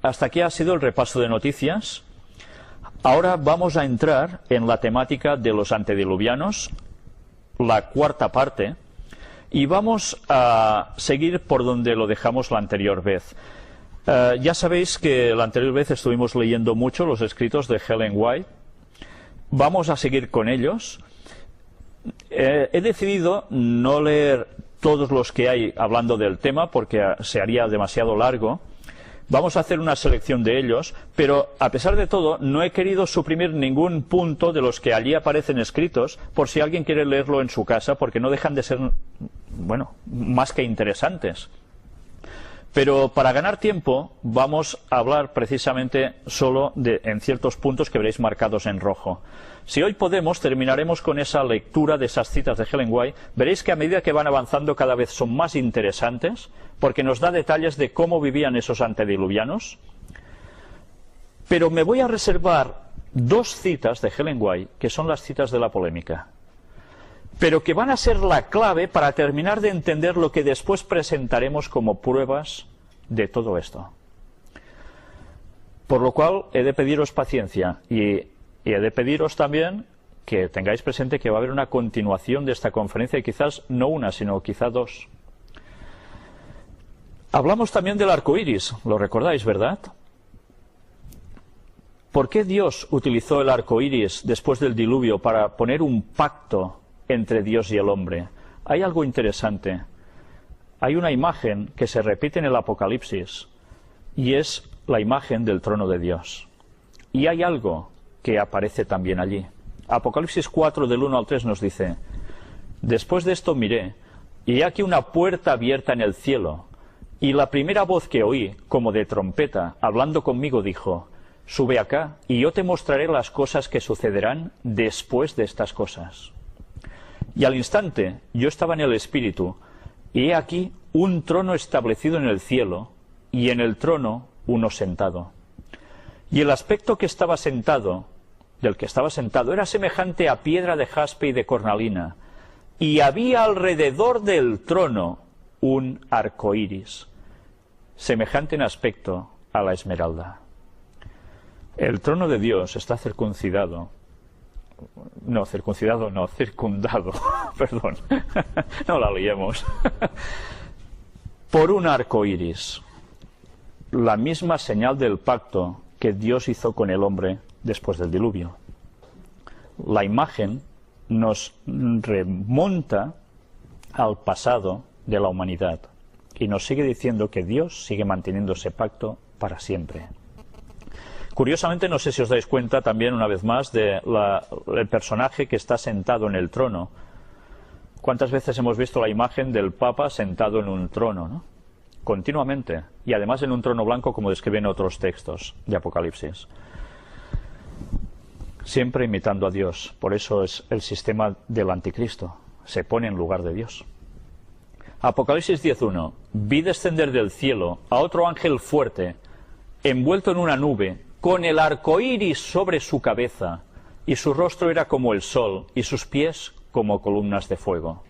hasta aquí ha sido el repaso de noticias. Ahora vamos a entrar en la temática de los antediluvianos, la cuarta parte, y vamos a seguir por donde lo dejamos la anterior vez. Ya sabéis que la anterior vez estuvimos leyendo mucho los escritos de Ellen White. Vamos a seguir con ellos. He decidido no leer todos los que hay hablando del tema porque se haría demasiado largo. Vamos a hacer una selección de ellos, pero a pesar de todo no he querido suprimir ningún punto de los que allí aparecen escritos por si alguien quiere leerlo en su casa, porque no dejan de ser, bueno, más que interesantes. Pero para ganar tiempo vamos a hablar precisamente solo en ciertos puntos que veréis marcados en rojo. Si hoy podemos, terminaremos con esa lectura de esas citas de Ellen White. Veréis que a medida que van avanzando cada vez son más interesantes, porque nos da detalles de cómo vivían esos antediluvianos. Pero me voy a reservar dos citas de Ellen White, que son las citas de la polémica, pero que van a ser la clave para terminar de entender lo que después presentaremos como pruebas de todo esto. Por lo cual he de pediros paciencia y he de pediros también que tengáis presente que va a haber una continuación de esta conferencia, y quizás no una, sino quizá dos. Hablamos también del arco iris, lo recordáis, ¿verdad? ¿Por qué Dios utilizó el arco iris después del diluvio para poner un pacto entre Dios y el hombre? Hay algo interesante. Hay una imagen que se repite en el Apocalipsis y es la imagen del trono de Dios. Y hay algo que aparece también allí. Apocalipsis 4 del 1 al 3 nos dice: después de esto miré, y he aquí una puerta abierta en el cielo, y la primera voz que oí, como de trompeta, hablando conmigo, dijo: sube acá, y yo te mostraré las cosas que sucederán después de estas cosas. Y al instante yo estaba en el Espíritu, y he aquí un trono establecido en el cielo, y en el trono uno sentado. Y el aspecto del que estaba sentado era semejante a piedra de jaspe y de cornalina, y había alrededor del trono un arco iris, semejante en aspecto a la esmeralda. El trono de Dios está circundado, perdón, no la liemos, por un arco iris, la misma señal del pacto que Dios hizo con el hombre después del diluvio. La imagen nos remonta al pasado de la humanidad y nos sigue diciendo que Dios sigue manteniendo ese pacto para siempre. Curiosamente, no sé si os dais cuenta también una vez más del personaje que está sentado en el trono. ¿Cuántas veces hemos visto la imagen del Papa sentado en un trono, ¿no? Continuamente, y además en un trono blanco, como describen otros textos de Apocalipsis. Siempre imitando a Dios. Por eso es el sistema del anticristo. Se pone en lugar de Dios. Apocalipsis 10.1. Vi descender del cielo a otro ángel fuerte, envuelto en una nube, con el arco iris sobre su cabeza, y su rostro era como el sol, y sus pies como columnas de fuego.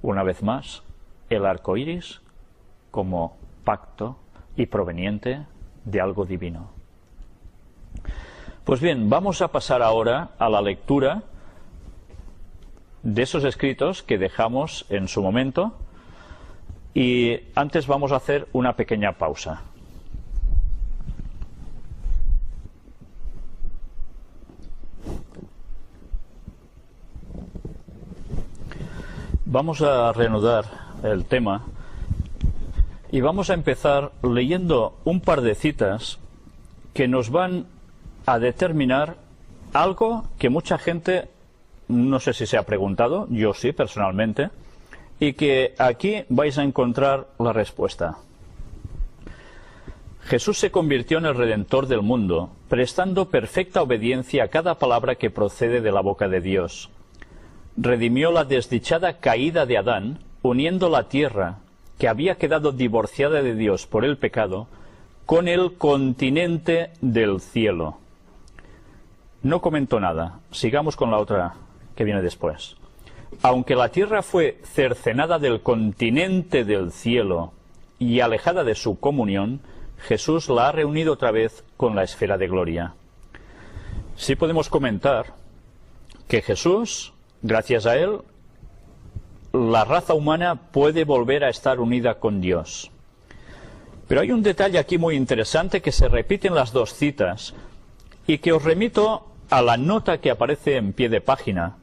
Una vez más, el arco iris como pacto y proveniente de algo divino. Pues bien, vamos a pasar ahora a la lectura de esos escritos que dejamos en su momento, y antes vamos a hacer una pequeña pausa. Vamos a reanudar el tema y vamos a empezar leyendo un par de citas que nos van a determinar algo que mucha gente, no sé si se ha preguntado, yo sí personalmente, y que aquí vais a encontrar la respuesta. Jesús se convirtió en el Redentor del mundo, prestando perfecta obediencia a cada palabra que procede de la boca de Dios. Redimió la desdichada caída de Adán, uniendo la tierra, que había quedado divorciada de Dios por el pecado, con el continente del cielo. No comentó nada. Sigamos con la otra que viene después. Aunque la tierra fue cercenada del continente del cielo y alejada de su comunión, Jesús la ha reunido otra vez con la esfera de gloria. Sí podemos comentar que Jesús, gracias a él, la raza humana puede volver a estar unida con Dios. Pero hay un detalle aquí muy interesante que se repite en las dos citas y que os remito a la nota que aparece en pie de página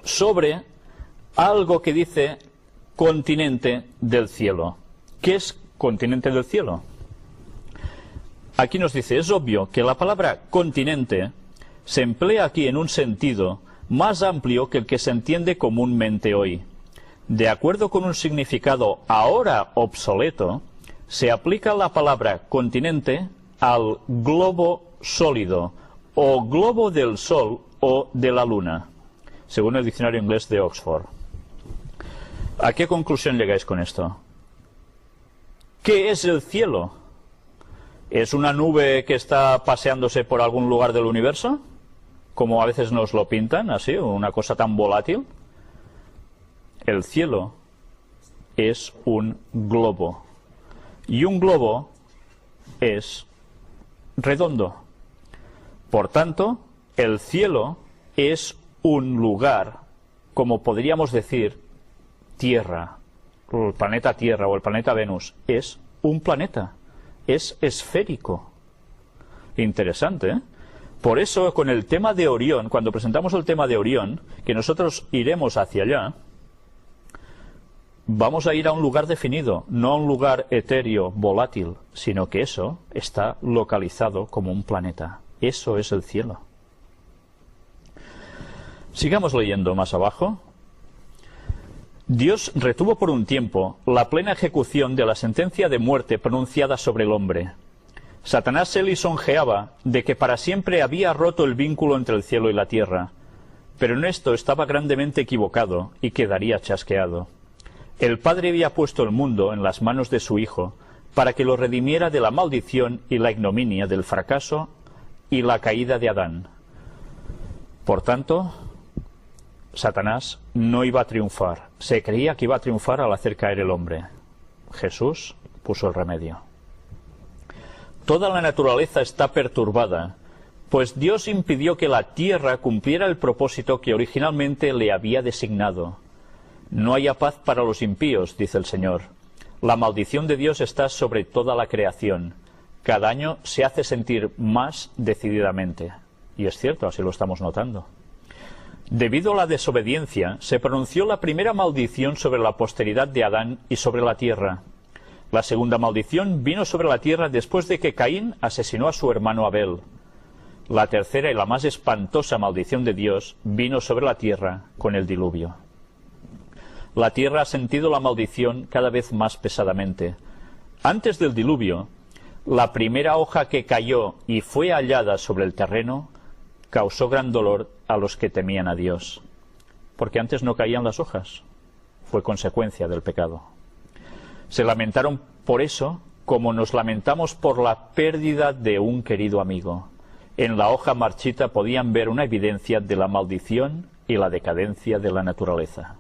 sobre algo que dice continente del cielo. ¿Qué es continente del cielo? Aquí nos dice, es obvio que la palabra continente se emplea aquí en un sentido más amplio que el que se entiende comúnmente hoy. De acuerdo con un significado ahora obsoleto, se aplica la palabra continente al globo sólido, o globo del Sol o de la Luna, según el diccionario inglés de Oxford. ¿A qué conclusión llegáis con esto? ¿Qué es el cielo? ¿Es una nube que está paseándose por algún lugar del universo? Como a veces nos lo pintan, así, una cosa tan volátil. El cielo es un globo. Y un globo es redondo. Por tanto, el cielo es un lugar, como podríamos decir, Tierra, el planeta Tierra o el planeta Venus, es un planeta, es esférico. Interesante, ¿eh? Por eso, con el tema de Orión, cuando presentamos el tema de Orión, que nosotros iremos hacia allá, vamos a ir a un lugar definido, no a un lugar etéreo, volátil, sino que eso está localizado como un planeta. Eso es el cielo. Sigamos leyendo más abajo. Dios retuvo por un tiempo la plena ejecución de la sentencia de muerte pronunciada sobre el hombre. Satanás se lisonjeaba de que para siempre había roto el vínculo entre el cielo y la tierra, pero en esto estaba grandemente equivocado y quedaría chasqueado. El Padre había puesto el mundo en las manos de su Hijo para que lo redimiera de la maldición y la ignominia del fracaso y la caída de Adán. Por tanto, Satanás no iba a triunfar. Se creía que iba a triunfar al hacer caer el hombre. Jesús puso el remedio. Toda la naturaleza está perturbada, pues Dios impidió que la tierra cumpliera el propósito que originalmente le había designado. No haya paz para los impíos, dice el Señor. La maldición de Dios está sobre toda la creación. Cada año se hace sentir más decididamente. Y es cierto, así lo estamos notando. Debido a la desobediencia, se pronunció la primera maldición sobre la posteridad de Adán y sobre la tierra. La segunda maldición vino sobre la tierra después de que Caín asesinó a su hermano Abel. La tercera y la más espantosa maldición de Dios vino sobre la tierra con el diluvio. La tierra ha sentido la maldición cada vez más pesadamente. Antes del diluvio, la primera hoja que cayó y fue hallada sobre el terreno causó gran dolor a los que temían a Dios, porque antes no caían las hojas. Fue consecuencia del pecado. Se lamentaron por eso como nos lamentamos por la pérdida de un querido amigo. En la hoja marchita podían ver una evidencia de la maldición y la decadencia de la naturaleza.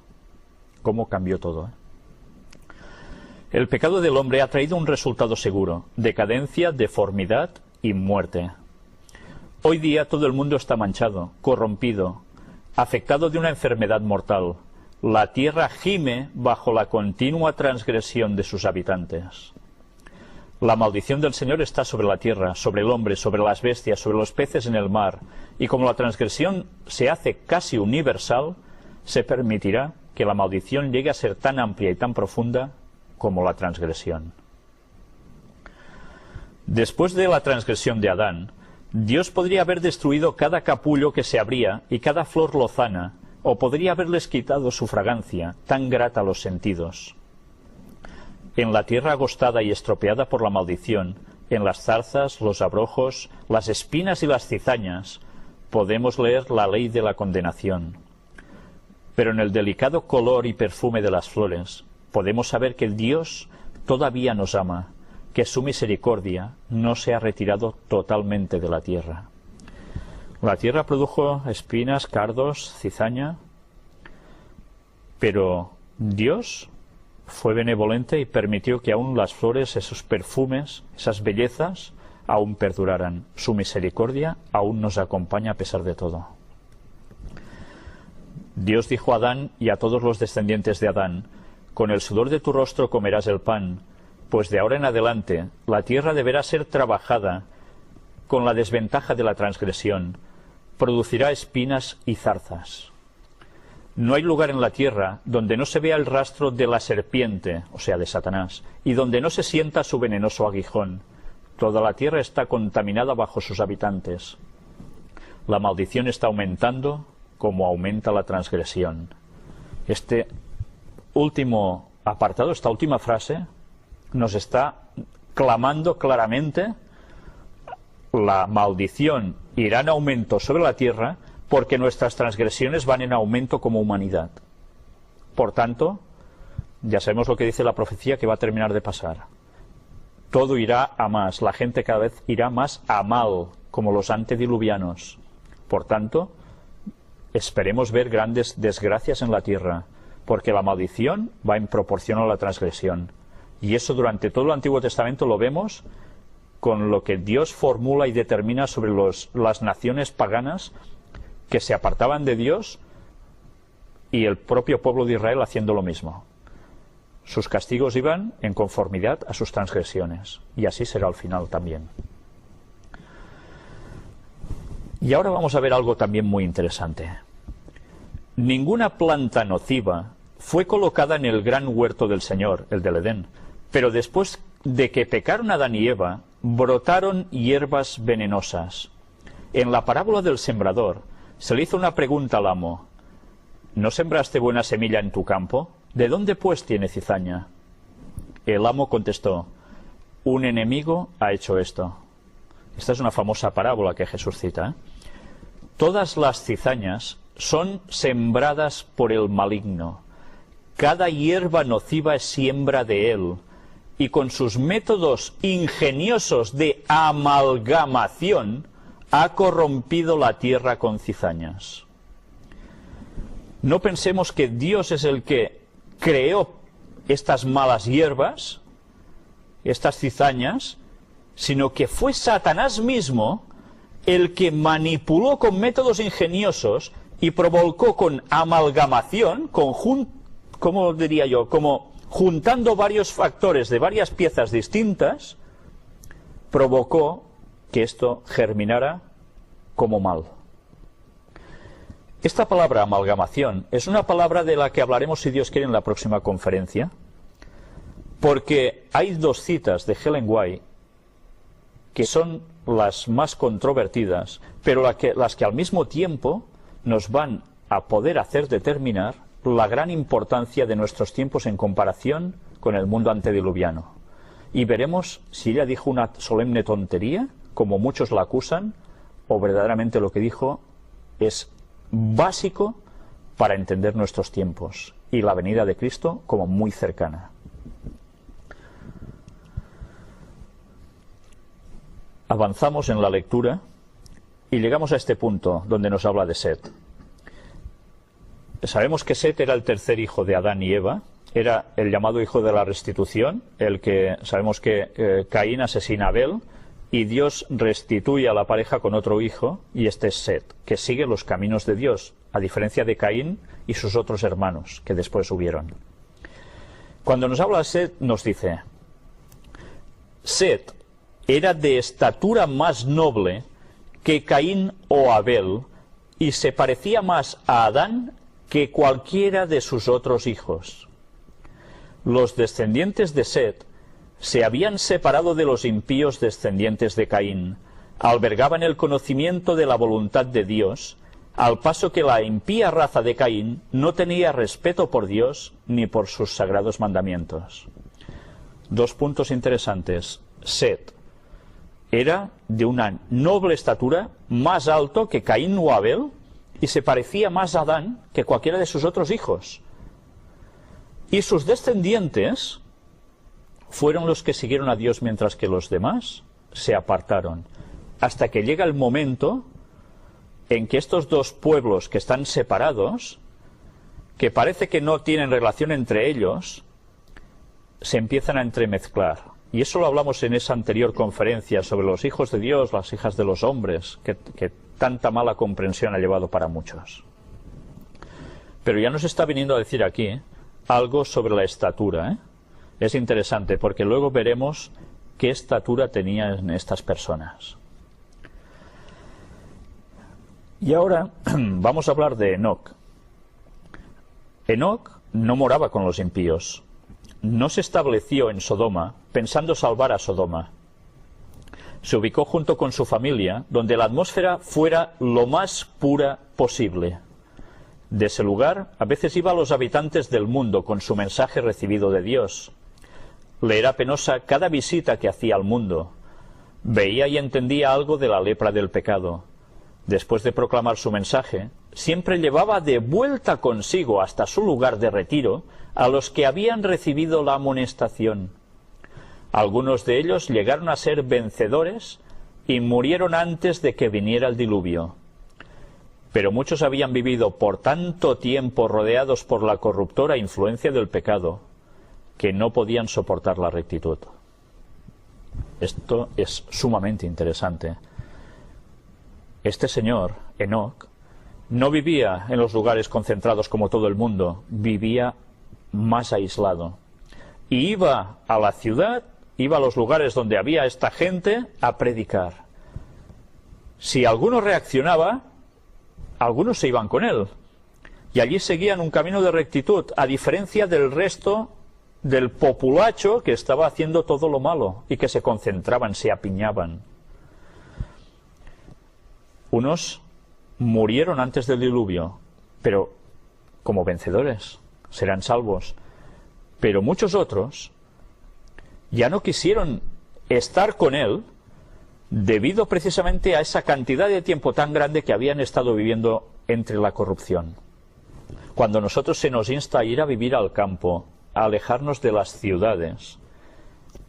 ¿Cómo cambió todo? El pecado del hombre ha traído un resultado seguro: decadencia, deformidad y muerte. Hoy día todo el mundo está manchado, corrompido, afectado de una enfermedad mortal. La tierra gime bajo la continua transgresión de sus habitantes. La maldición del Señor está sobre la tierra, sobre el hombre, sobre las bestias, sobre los peces en el mar, y como la transgresión se hace casi universal, se permitirá que la maldición llegue a ser tan amplia y tan profunda como la transgresión. Después de la transgresión de Adán, Dios podría haber destruido cada capullo que se abría y cada flor lozana, o podría haberles quitado su fragancia, tan grata a los sentidos. En la tierra agostada y estropeada por la maldición, en las zarzas, los abrojos, las espinas y las cizañas, podemos leer la ley de la condenación. Pero en el delicado color y perfume de las flores, podemos saber que Dios todavía nos ama, que su misericordia no se ha retirado totalmente de la tierra. La tierra produjo espinas, cardos, cizaña, pero Dios fue benevolente y permitió que aún las flores, esos perfumes, esas bellezas, aún perduraran. Su misericordia aún nos acompaña a pesar de todo. Dios dijo a Adán y a todos los descendientes de Adán: con el sudor de tu rostro comerás el pan, pues de ahora en adelante la tierra deberá ser trabajada con la desventaja de la transgresión, producirá espinas y zarzas. No hay lugar en la tierra donde no se vea el rastro de la serpiente, o sea, de Satanás, y donde no se sienta su venenoso aguijón. Toda la tierra está contaminada bajo sus habitantes. La maldición está aumentando como aumenta la transgresión. Este último apartado, esta última frase, nos está clamando claramente: la maldición irá en aumento sobre la tierra porque nuestras transgresiones van en aumento como humanidad. Por tanto, ya sabemos lo que dice la profecía que va a terminar de pasar. Todo irá a más, la gente cada vez irá más a mal, como los antediluvianos. Por tanto, esperemos ver grandes desgracias en la tierra, porque la maldición va en proporción a la transgresión. Y eso durante todo el Antiguo Testamento lo vemos con lo que Dios formula y determina sobre las naciones paganas que se apartaban de Dios, y el propio pueblo de Israel haciendo lo mismo. Sus castigos iban en conformidad a sus transgresiones, y así será al final también. Y ahora vamos a ver algo también muy interesante. Ninguna planta nociva fue colocada en el gran huerto del Señor, el del Edén, pero después de que pecaron Adán y Eva, brotaron hierbas venenosas. En la parábola del sembrador se le hizo una pregunta al amo: ¿no sembraste buena semilla en tu campo? ¿De dónde pues tiene cizaña? El amo contestó: un enemigo ha hecho esto. Esta es una famosa parábola que Jesús cita. Todas las cizañas son sembradas por el maligno. Cada hierba nociva es siembra de él, y con sus métodos ingeniosos de amalgamación ha corrompido la tierra con cizañas. No pensemos que Dios es el que creó estas malas hierbas, estas cizañas, sino que fue Satanás mismo el que manipuló con métodos ingeniosos y provocó con amalgamación, ¿cómo diría yo? Como juntando varios factores de varias piezas distintas, provocó que esto germinara como mal. Esta palabra amalgamación es una palabra de la que hablaremos, si Dios quiere, en la próxima conferencia, porque hay dos citas de Ellen White que son las más controvertidas, pero las que al mismo tiempo nos van a poder hacer determinar la gran importancia de nuestros tiempos en comparación con el mundo antediluviano. Y veremos si ella dijo una solemne tontería, como muchos la acusan, o verdaderamente lo que dijo es básico para entender nuestros tiempos y la venida de Cristo como muy cercana. Avanzamos en la lectura y llegamos a este punto donde nos habla de Set. Sabemos que Set era el tercer hijo de Adán y Eva, era el llamado hijo de la restitución, el que sabemos que Caín asesina a Abel y Dios restituye a la pareja con otro hijo, y este es Set, que sigue los caminos de Dios, a diferencia de Caín y sus otros hermanos que después hubieron. Cuando nos habla de Set, nos dice: Set era de estatura más noble que Caín o Abel, y se parecía más a Adán que cualquiera de sus otros hijos. Los descendientes de Set se habían separado de los impíos descendientes de Caín, albergaban el conocimiento de la voluntad de Dios, al paso que la impía raza de Caín no tenía respeto por Dios ni por sus sagrados mandamientos. Dos puntos interesantes. Set era de una noble estatura, más alto que Caín o Abel, y se parecía más a Adán que cualquiera de sus otros hijos. Y sus descendientes fueron los que siguieron a Dios, mientras que los demás se apartaron, hasta que llega el momento en que estos dos pueblos que están separados, que parece que no tienen relación entre ellos, se empiezan a entremezclar. Y eso lo hablamos en esa anterior conferencia sobre los hijos de Dios, las hijas de los hombres, que tanta mala comprensión ha llevado para muchos. Pero ya nos está viniendo a decir aquí algo sobre la estatura. Es interesante porque luego veremos qué estatura tenían estas personas. Y ahora vamos a hablar de Enoc. Enoc no moraba con los impíos. No se estableció en Sodoma pensando salvar a Sodoma. Se ubicó junto con su familia, donde la atmósfera fuera lo más pura posible. De ese lugar, a veces iba a los habitantes del mundo con su mensaje recibido de Dios. Le era penosa cada visita que hacía al mundo. Veía y entendía algo de la lepra del pecado. Después de proclamar su mensaje, siempre llevaba de vuelta consigo hasta su lugar de retiro a los que habían recibido la amonestación. Algunos de ellos llegaron a ser vencedores y murieron antes de que viniera el diluvio. Pero muchos habían vivido por tanto tiempo rodeados por la corruptora influencia del pecado que no podían soportar la rectitud. Esto es sumamente interesante. Este señor, Enoc, no vivía en los lugares concentrados como todo el mundo, vivía más aislado. Y iba a la ciudad, iba a los lugares donde había esta gente a predicar. Si alguno reaccionaba, algunos se iban con él. Y allí seguían un camino de rectitud, a diferencia del resto del populacho que estaba haciendo todo lo malo y que se concentraban, se apiñaban. Unos murieron antes del diluvio, pero como vencedores, serán salvos. Pero muchos otros ya no quisieron estar con él debido precisamente a esa cantidad de tiempo tan grande que habían estado viviendo entre la corrupción. Cuando nosotros se nos insta a ir a vivir al campo, a alejarnos de las ciudades,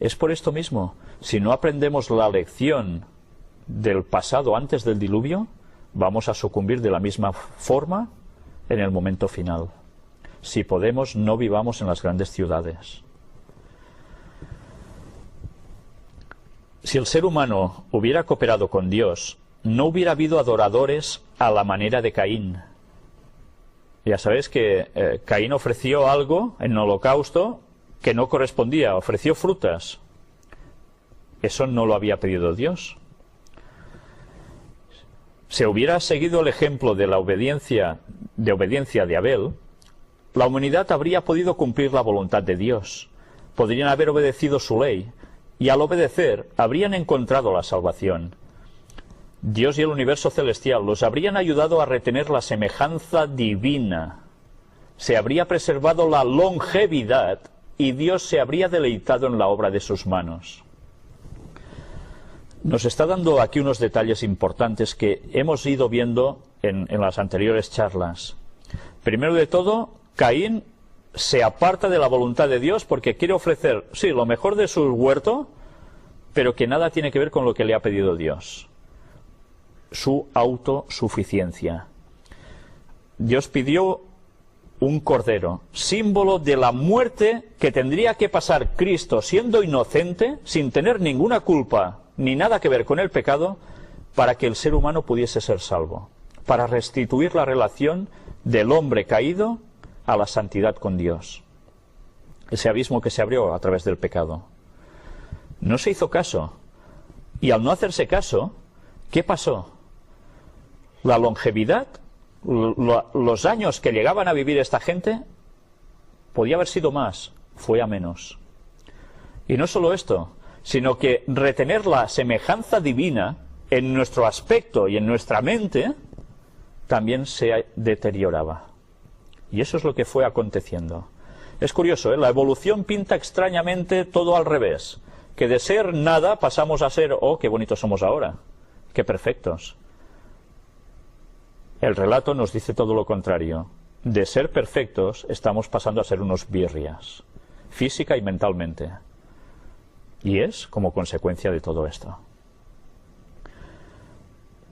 es por esto mismo. Si no aprendemos la lección del pasado antes del diluvio, vamos a sucumbir de la misma forma en el momento final. Si podemos, no vivamos en las grandes ciudades. Si el ser humano hubiera cooperado con Dios, no hubiera habido adoradores a la manera de Caín. Ya sabéis que Caín ofreció algo en holocausto que no correspondía, ofreció frutas. Eso no lo había pedido Dios. Si hubiera seguido el ejemplo de la obediencia de Abel, la humanidad habría podido cumplir la voluntad de Dios. Podrían haber obedecido su ley, y al obedecer habrían encontrado la salvación. Dios y el universo celestial los habrían ayudado a retener la semejanza divina. Se habría preservado la longevidad y Dios se habría deleitado en la obra de sus manos. Nos está dando aquí unos detalles importantes que hemos ido viendo en las anteriores charlas. Primero de todo, Caín se aparta de la voluntad de Dios porque quiere ofrecer, sí, lo mejor de su huerto, pero que nada tiene que ver con lo que le ha pedido Dios. Su autosuficiencia. Dios pidió un cordero, símbolo de la muerte que tendría que pasar Cristo siendo inocente, sin tener ninguna culpa ni nada que ver con el pecado, para que el ser humano pudiese ser salvo, para restituir la relación del hombre caído a la santidad con Dios. Ese abismo que se abrió a través del pecado. No se hizo caso. Y al no hacerse caso, ¿qué pasó? La longevidad, los años que llegaban a vivir esta gente, podía haber sido más, fue a menos. Y no solo esto, sino que retener la semejanza divina en nuestro aspecto y en nuestra mente también se deterioraba. Y eso es lo que fue aconteciendo. Es curioso, ¿eh? La evolución pinta extrañamente todo al revés. Que de ser nada pasamos a ser, oh, qué bonitos somos ahora, qué perfectos. El relato nos dice todo lo contrario. De ser perfectos estamos pasando a ser unos birrias, física y mentalmente. Y es como consecuencia de todo esto.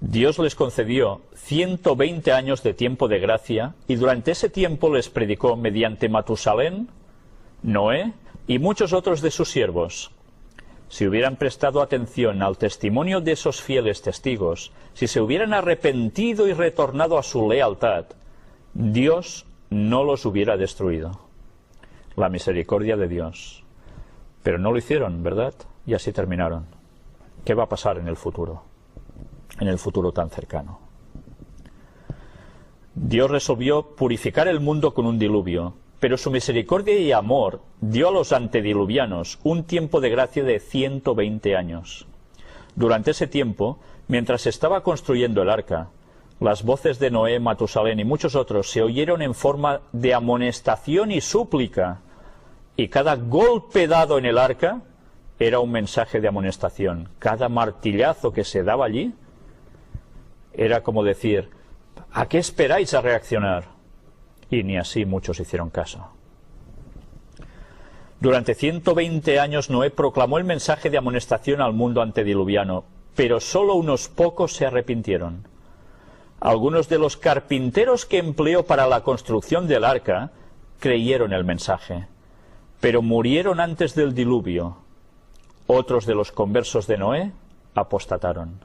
Dios les concedió 120 años de tiempo de gracia y durante ese tiempo les predicó mediante Matusalén, Noé y muchos otros de sus siervos. Si hubieran prestado atención al testimonio de esos fieles testigos, si se hubieran arrepentido y retornado a su lealtad, Dios no los hubiera destruido. La misericordia de Dios. Pero no lo hicieron, ¿verdad? Y así terminaron. ¿Qué va a pasar en el futuro? En el futuro tan cercano. Dios resolvió purificar el mundo con un diluvio, pero su misericordia y amor dio a los antediluvianos un tiempo de gracia de 120 años. Durante ese tiempo, mientras se estaba construyendo el arca, las voces de Noé, Matusalén y muchos otros se oyeron en forma de amonestación y súplica, y cada golpe dado en el arca era un mensaje de amonestación. Cada martillazo que se daba allí era como decir: ¿a qué esperáis a reaccionar? Y ni así muchos hicieron caso. Durante 120 años Noé proclamó el mensaje de amonestación al mundo antediluviano, pero solo unos pocos se arrepintieron. Algunos de los carpinteros que empleó para la construcción del arca creyeron el mensaje, pero murieron antes del diluvio. Otros de los conversos de Noé apostataron.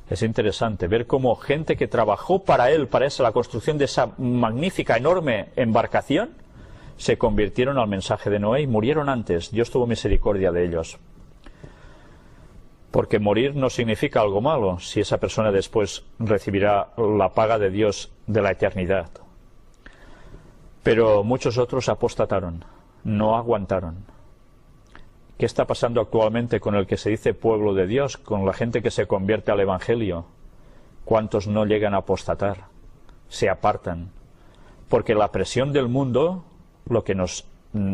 Es interesante ver cómo gente que trabajó para él, para la construcción de esa magnífica, enorme embarcación, se convirtieron al mensaje de Noé y murieron antes. Dios tuvo misericordia de ellos. Porque morir no significa algo malo, si esa persona después recibirá la paga de Dios de la eternidad. Pero muchos otros apostataron, no aguantaron. ¿Qué está pasando actualmente con el que se dice pueblo de Dios, con la gente que se convierte al Evangelio? ¿Cuántos no llegan a apostatar? Se apartan. Porque la presión del mundo, lo que nos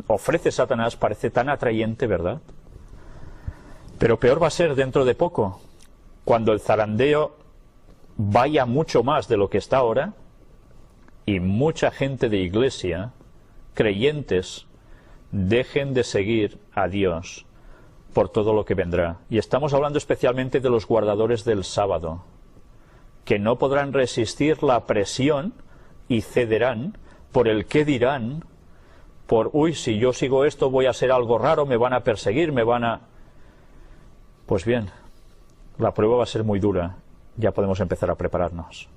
ofrece Satanás, parece tan atrayente, ¿verdad? Pero peor va a ser dentro de poco, cuando el zarandeo vaya mucho más de lo que está ahora, y mucha gente de iglesia, creyentes, dejen de seguir a Dios por todo lo que vendrá. Y estamos hablando especialmente de los guardadores del sábado, que no podrán resistir la presión y cederán por el qué dirán, por, uy, si yo sigo esto voy a ser algo raro, me van a perseguir, me van a... Pues bien, la prueba va a ser muy dura, ya podemos empezar a prepararnos.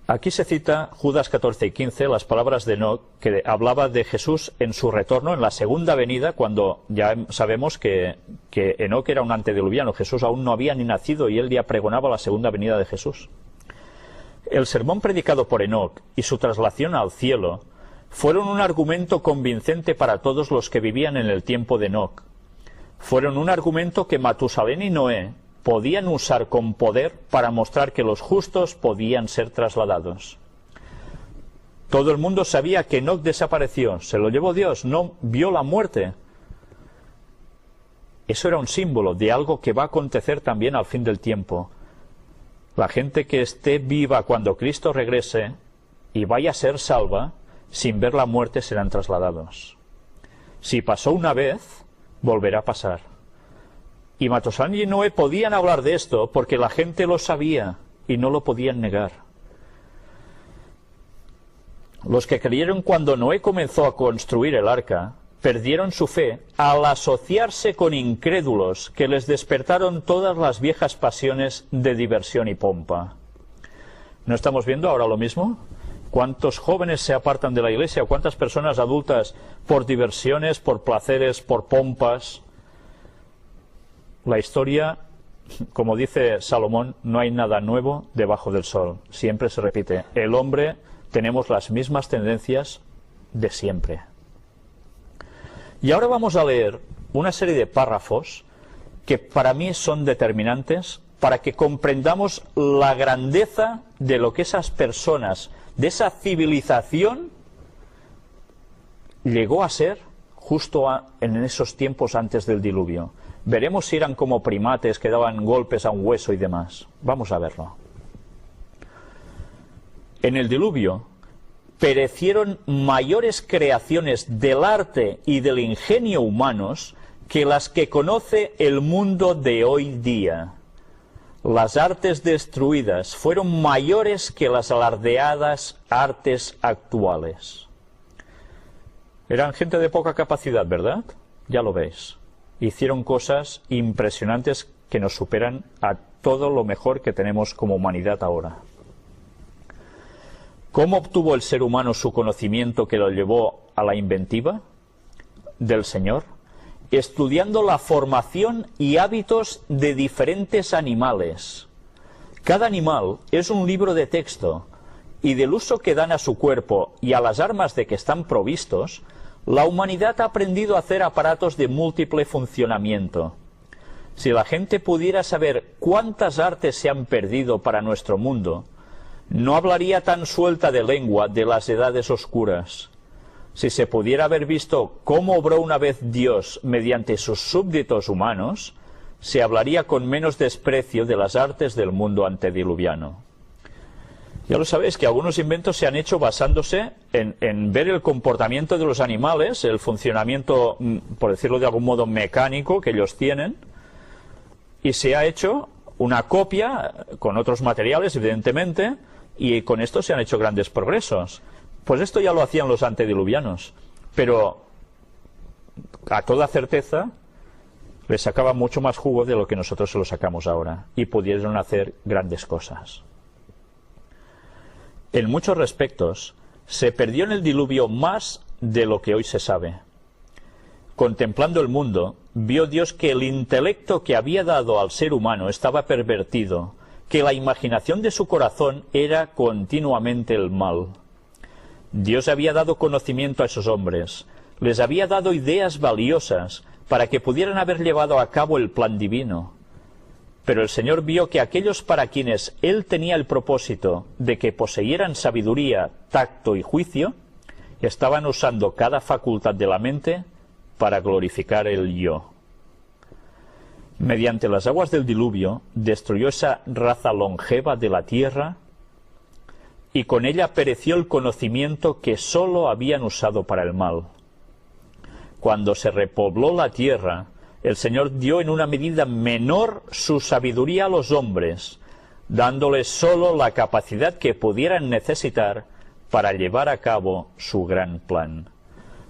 Aquí se cita Judas 14 y 15, las palabras de Enoc, que hablaba de Jesús en su retorno, en la segunda venida, cuando ya sabemos que Enoc era un antediluviano. Jesús aún no había ni nacido y él ya pregonaba la segunda venida de Jesús. El sermón predicado por Enoc y su traslación al cielo fueron un argumento convincente para todos los que vivían en el tiempo de Enoc. Fueron un argumento que Matusalén y Noé podían usar con poder para mostrar que los justos podían ser trasladados. Todo el mundo sabía que Enoc desapareció, se lo llevó Dios, no vio la muerte. Eso era un símbolo de algo que va a acontecer también al fin del tiempo. La gente que esté viva cuando Cristo regrese y vaya a ser salva, sin ver la muerte serán trasladados. Si pasó una vez, volverá a pasar. Y Matusalén y Noé podían hablar de esto porque la gente lo sabía y no lo podían negar. Los que creyeron cuando Noé comenzó a construir el arca perdieron su fe al asociarse con incrédulos que les despertaron todas las viejas pasiones de diversión y pompa. ¿No estamos viendo ahora lo mismo? ¿Cuántos jóvenes se apartan de la iglesia? ¿Cuántas personas adultas por diversiones, por placeres, por pompas? La historia, como dice Salomón, no hay nada nuevo debajo del sol. Siempre se repite. El hombre tenemos las mismas tendencias de siempre. Y ahora vamos a leer una serie de párrafos que para mí son determinantes para que comprendamos la grandeza de lo que esas personas, de esa civilización, llegó a ser justo en esos tiempos antes del diluvio. Veremos si eran como primates que daban golpes a un hueso y demás. Vamos a verlo. En el diluvio perecieron mayores creaciones del arte y del ingenio humanos que las que conoce el mundo de hoy día. Las artes destruidas fueron mayores que las alardeadas artes actuales. Eran gente de poca capacidad, ¿verdad? Ya lo veis. Hicieron cosas impresionantes que nos superan a todo lo mejor que tenemos como humanidad ahora. ¿Cómo obtuvo el ser humano su conocimiento que lo llevó a la inventiva del Señor? Estudiando la formación y hábitos de diferentes animales. Cada animal es un libro de texto, y del uso que dan a su cuerpo y a las armas de que están provistos, la humanidad ha aprendido a hacer aparatos de múltiple funcionamiento. Si la gente pudiera saber cuántas artes se han perdido para nuestro mundo, no hablaría tan suelta de lengua de las edades oscuras. Si se pudiera haber visto cómo obró una vez Dios mediante sus súbditos humanos, se hablaría con menos desprecio de las artes del mundo antediluviano. Ya lo sabéis que algunos inventos se han hecho basándose en ver el comportamiento de los animales, el funcionamiento, por decirlo de algún modo, mecánico que ellos tienen, y se ha hecho una copia con otros materiales, evidentemente, y con esto se han hecho grandes progresos. Pues esto ya lo hacían los antediluvianos, pero a toda certeza les sacaba mucho más jugo de lo que nosotros se lo sacamos ahora, y pudieron hacer grandes cosas. En muchos respectos, se perdió en el diluvio más de lo que hoy se sabe. Contemplando el mundo, vio Dios que el intelecto que había dado al ser humano estaba pervertido, que la imaginación de su corazón era continuamente el mal. Dios había dado conocimiento a esos hombres, les había dado ideas valiosas para que pudieran haber llevado a cabo el plan divino. Pero el Señor vio que aquellos para quienes Él tenía el propósito de que poseyeran sabiduría, tacto y juicio, estaban usando cada facultad de la mente para glorificar el yo. Mediante las aguas del diluvio, destruyó esa raza longeva de la tierra, y con ella pereció el conocimiento que sólo habían usado para el mal. Cuando se repobló la tierra, el Señor dio en una medida menor su sabiduría a los hombres, dándoles sólo la capacidad que pudieran necesitar para llevar a cabo su gran plan.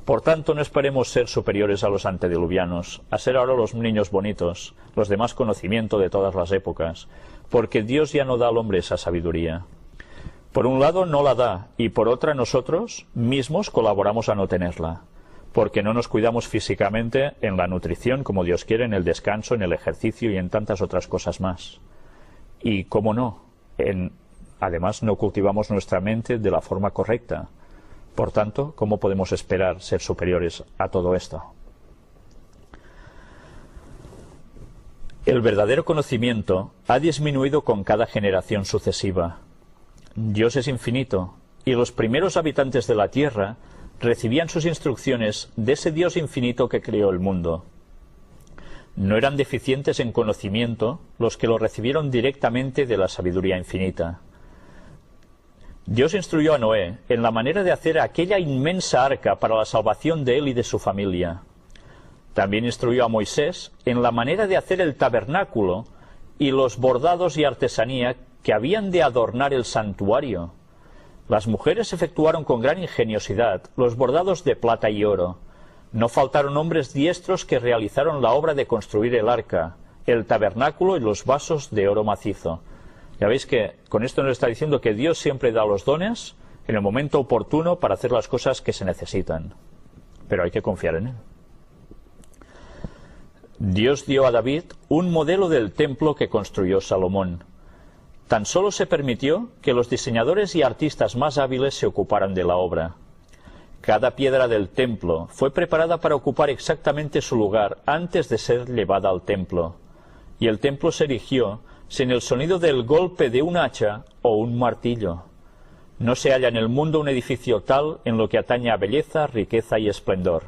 Por tanto, no esperemos ser superiores a los antediluvianos, a ser ahora los niños bonitos, los de más conocimiento de todas las épocas, porque Dios ya no da al hombre esa sabiduría. Por un lado no la da, y por otra nosotros mismos colaboramos a no tenerla, porque no nos cuidamos físicamente en la nutrición como Dios quiere, en el descanso, en el ejercicio y en tantas otras cosas más. Y cómo no, además no cultivamos nuestra mente de la forma correcta. Por tanto, ¿cómo podemos esperar ser superiores a todo esto? El verdadero conocimiento ha disminuido con cada generación sucesiva. Dios es infinito, y los primeros habitantes de la tierra recibían sus instrucciones de ese Dios infinito que creó el mundo. No eran deficientes en conocimiento los que lo recibieron directamente de la sabiduría infinita. Dios instruyó a Noé en la manera de hacer aquella inmensa arca para la salvación de él y de su familia. También instruyó a Moisés en la manera de hacer el tabernáculo y los bordados y artesanía que habían de adornar el santuario. Las mujeres efectuaron con gran ingeniosidad los bordados de plata y oro. No faltaron hombres diestros que realizaron la obra de construir el arca, el tabernáculo y los vasos de oro macizo. Ya veis que con esto nos está diciendo que Dios siempre da los dones en el momento oportuno para hacer las cosas que se necesitan. Pero hay que confiar en Él. Dios dio a David un modelo del templo que construyó Salomón. Tan solo se permitió que los diseñadores y artistas más hábiles se ocuparan de la obra. Cada piedra del templo fue preparada para ocupar exactamente su lugar antes de ser llevada al templo, y el templo se erigió sin el sonido del golpe de un hacha o un martillo. No se halla en el mundo un edificio tal en lo que atañe a belleza, riqueza y esplendor.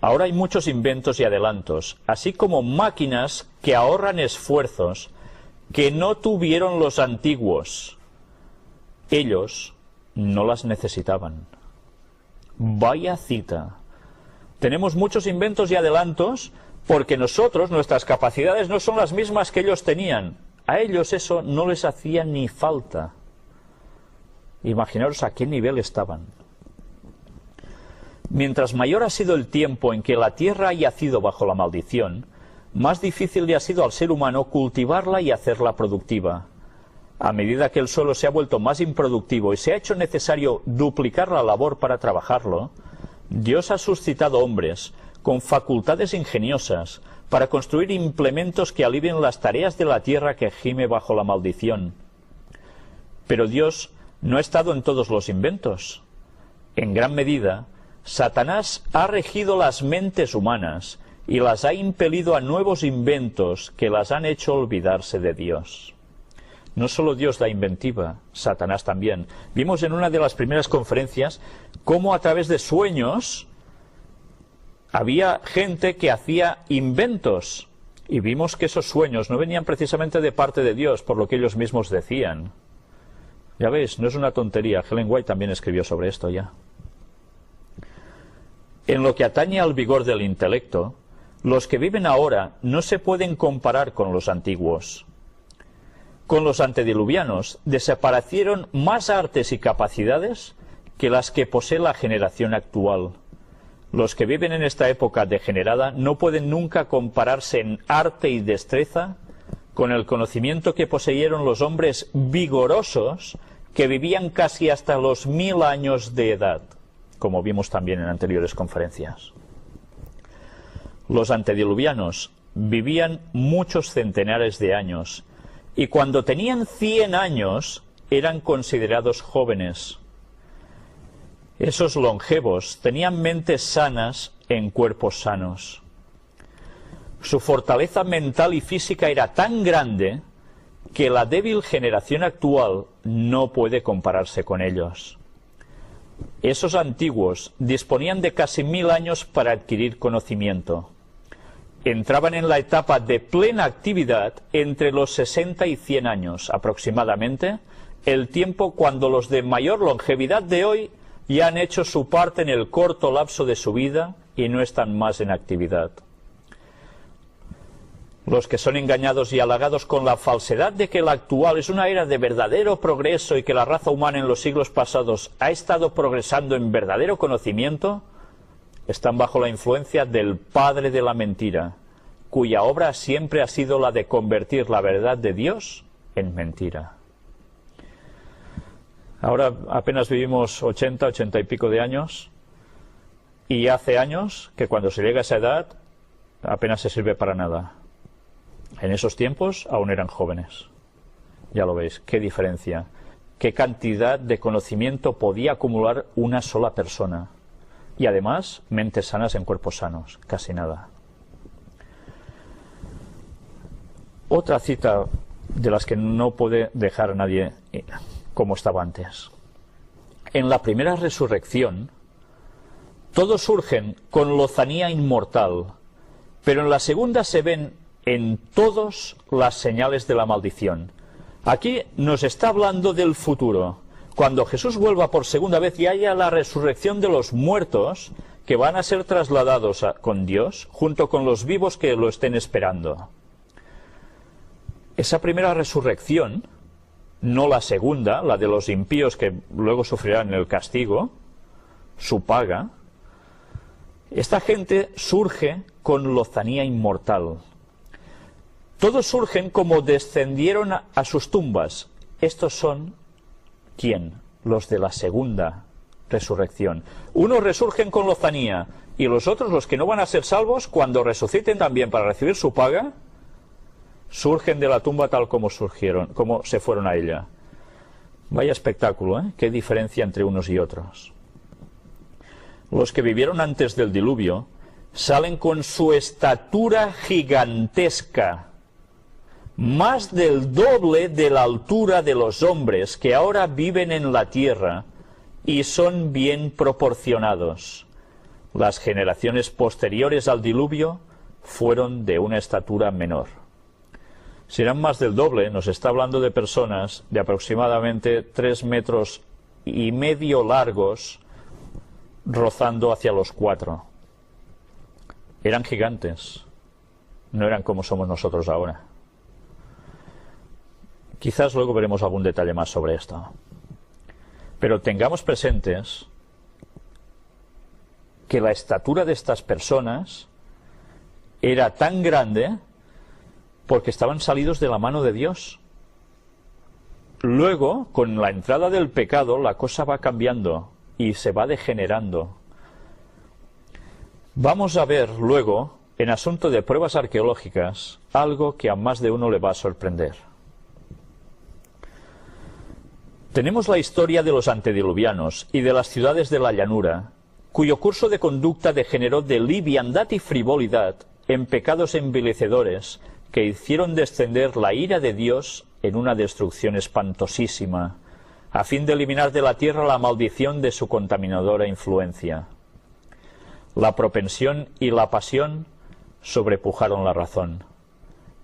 Ahora hay muchos inventos y adelantos, así como máquinas que ahorran esfuerzos que no tuvieron los antiguos. Ellos no las necesitaban. Vaya cita. Tenemos muchos inventos y adelantos porque nosotros, nuestras capacidades no son las mismas que ellos tenían. A ellos eso no les hacía ni falta. Imaginaros a qué nivel estaban. mientras mayor ha sido el tiempo en que la tierra ha yacido bajo la maldición, más difícil le ha sido al ser humano cultivarla y hacerla productiva. A medida que el suelo se ha vuelto más improductivo y se ha hecho necesario duplicar la labor para trabajarlo, Dios ha suscitado hombres con facultades ingeniosas para construir implementos que alivien las tareas de la tierra que gime bajo la maldición. Pero Dios no ha estado en todos los inventos. En gran medida, Satanás ha regido las mentes humanas y las ha impelido a nuevos inventos que las han hecho olvidarse de Dios. No solo Dios da inventiva, Satanás también. Vimos en una de las primeras conferencias cómo a través de sueños había gente que hacía inventos, y vimos que esos sueños no venían precisamente de parte de Dios, por lo que ellos mismos decían. Ya veis, no es una tontería. Ellen White también escribió sobre esto ya. En lo que atañe al vigor del intelecto, los que viven ahora no se pueden comparar con los antiguos. Con los antediluvianos desaparecieron más artes y capacidades que las que posee la generación actual. Los que viven en esta época degenerada no pueden nunca compararse en arte y destreza con el conocimiento que poseyeron los hombres vigorosos que vivían casi hasta los 1000 años de edad, como vimos también en anteriores conferencias. Los antediluvianos vivían muchos centenares de años y cuando tenían 100 años eran considerados jóvenes. Esos longevos tenían mentes sanas en cuerpos sanos. Su fortaleza mental y física era tan grande que la débil generación actual no puede compararse con ellos. Esos antiguos disponían de casi 1000 años para adquirir conocimiento. Entraban en la etapa de plena actividad entre los 60 y 100 años aproximadamente, el tiempo cuando los de mayor longevidad de hoy ya han hecho su parte en el corto lapso de su vida y no están más en actividad. Los que son engañados y halagados con la falsedad de que la actual es una era de verdadero progreso y que la raza humana en los siglos pasados ha estado progresando en verdadero conocimiento, están bajo la influencia del padre de la mentira, cuya obra siempre ha sido la de convertir la verdad de Dios en mentira. Ahora apenas vivimos 80 y pico de años, y hace años que cuando se llega a esa edad apenas se sirve para nada. En esos tiempos aún eran jóvenes. Ya lo veis, qué diferencia, qué cantidad de conocimiento podía acumular una sola persona. Y además, mentes sanas en cuerpos sanos, casi nada. Otra cita de las que no puede dejar a nadie como estaba antes. En la primera resurrección, todos surgen con lozanía inmortal, pero en la segunda se ven en todos las señales de la maldición. Aquí nos está hablando del futuro. Cuando Jesús vuelva por segunda vez y haya la resurrección de los muertos, que van a ser trasladados con Dios, junto con los vivos que lo estén esperando. Esa primera resurrección, no la segunda, la de los impíos que luego sufrirán el castigo, su paga, esta gente surge con lozanía inmortal. Todos surgen como descendieron a sus tumbas. Estos son, ¿quién? Los de la segunda resurrección. Unos resurgen con lozanía y los otros, los que no van a ser salvos, cuando resuciten también para recibir su paga, surgen de la tumba tal como surgieron, como se fueron a ella. Vaya espectáculo, ¿eh? Qué diferencia entre unos y otros. Los que vivieron antes del diluvio salen con su estatura gigantesca, más del doble de la altura de los hombres que ahora viven en la tierra, y son bien proporcionados. Las generaciones posteriores al diluvio fueron de una estatura menor. Serán más del doble, nos está hablando de personas de aproximadamente 3,5 metros largos, rozando hacia los 4. Eran gigantes, no eran como somos nosotros ahora. Quizás luego veremos algún detalle más sobre esto. Pero tengamos presentes que la estatura de estas personas era tan grande porque estaban salidos de la mano de Dios. Luego, con la entrada del pecado, la cosa va cambiando y se va degenerando. Vamos a ver luego, en asunto de pruebas arqueológicas, algo que a más de uno le va a sorprender. Tenemos la historia de los antediluvianos y de las ciudades de la llanura, cuyo curso de conducta degeneró de liviandad y frivolidad en pecados envilecedores que hicieron descender la ira de Dios en una destrucción espantosísima, a fin de eliminar de la tierra la maldición de su contaminadora influencia. La propensión y la pasión sobrepujaron la razón.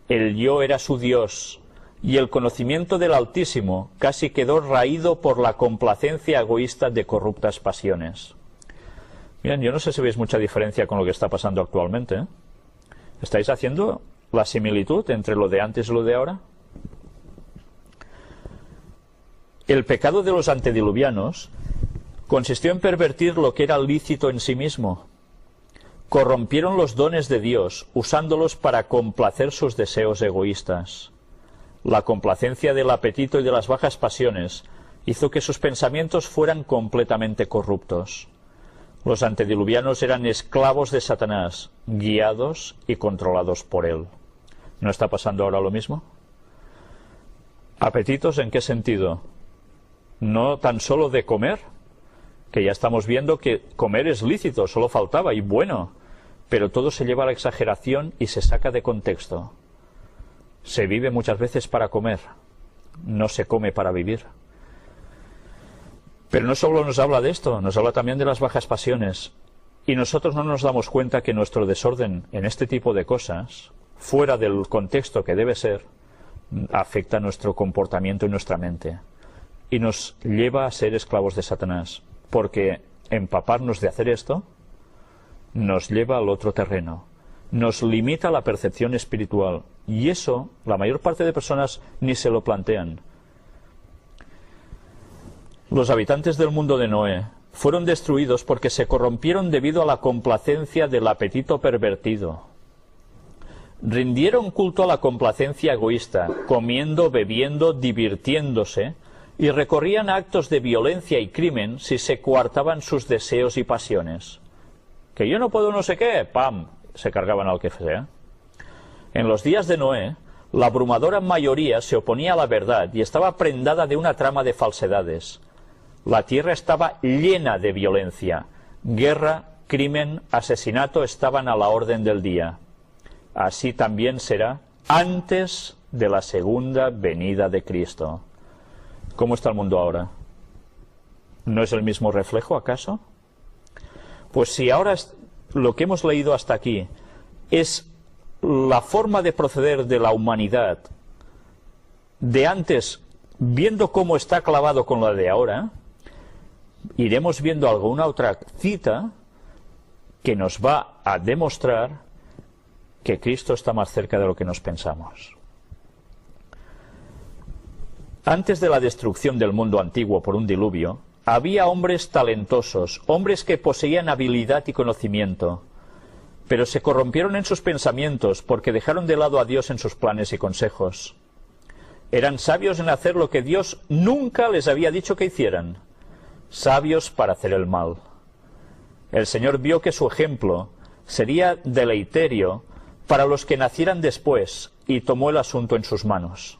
El yo era su Dios, y el conocimiento del Altísimo casi quedó raído por la complacencia egoísta de corruptas pasiones. Bien, yo no sé si veis mucha diferencia con lo que está pasando actualmente, ¿eh? ¿Estáis haciendo la similitud entre lo de antes y lo de ahora? El pecado de los antediluvianos consistió en pervertir lo que era lícito en sí mismo. Corrompieron los dones de Dios, usándolos para complacer sus deseos egoístas. La complacencia del apetito y de las bajas pasiones hizo que sus pensamientos fueran completamente corruptos. Los antediluvianos eran esclavos de Satanás, guiados y controlados por él. ¿No está pasando ahora lo mismo? ¿Apetitos en qué sentido? No tan solo de comer, que ya estamos viendo que comer es lícito, solo faltaba, y bueno, pero todo se lleva a la exageración y se saca de contexto. Se vive muchas veces para comer, no se come para vivir. Pero no solo nos habla de esto, nos habla también de las bajas pasiones. Y nosotros no nos damos cuenta que nuestro desorden en este tipo de cosas, fuera del contexto que debe ser, afecta nuestro comportamiento y nuestra mente. Y nos lleva a ser esclavos de Satanás. Porque empaparnos de hacer esto nos lleva al otro terreno. Nos limita la percepción espiritual. Y eso, la mayor parte de personas ni se lo plantean. Los habitantes del mundo de Noé fueron destruidos porque se corrompieron debido a la complacencia del apetito pervertido. Rindieron culto a la complacencia egoísta, comiendo, bebiendo, divirtiéndose, y recorrían actos de violencia y crimen si se coartaban sus deseos y pasiones. Que yo no puedo no sé qué, ¡pam!, se cargaban al que sea. En los días de Noé, la abrumadora mayoría se oponía a la verdad y estaba prendada de una trama de falsedades. La tierra estaba llena de violencia. Guerra, crimen, asesinato estaban a la orden del día. Así también será antes de la segunda venida de Cristo. ¿Cómo está el mundo ahora? ¿No es el mismo reflejo, acaso? Pues si ahora lo que hemos leído hasta aquí es la forma de proceder de la humanidad de antes, viendo cómo está clavado con la de ahora, iremos viendo alguna otra cita que nos va a demostrar que Cristo está más cerca de lo que nos pensamos. Antes de la destrucción del mundo antiguo por un diluvio, había hombres talentosos, hombres que poseían habilidad y conocimiento, pero se corrompieron en sus pensamientos porque dejaron de lado a Dios en sus planes y consejos. Eran sabios en hacer lo que Dios nunca les había dicho que hicieran, sabios para hacer el mal. El Señor vio que su ejemplo sería deleiterio para los que nacieran después y tomó el asunto en sus manos.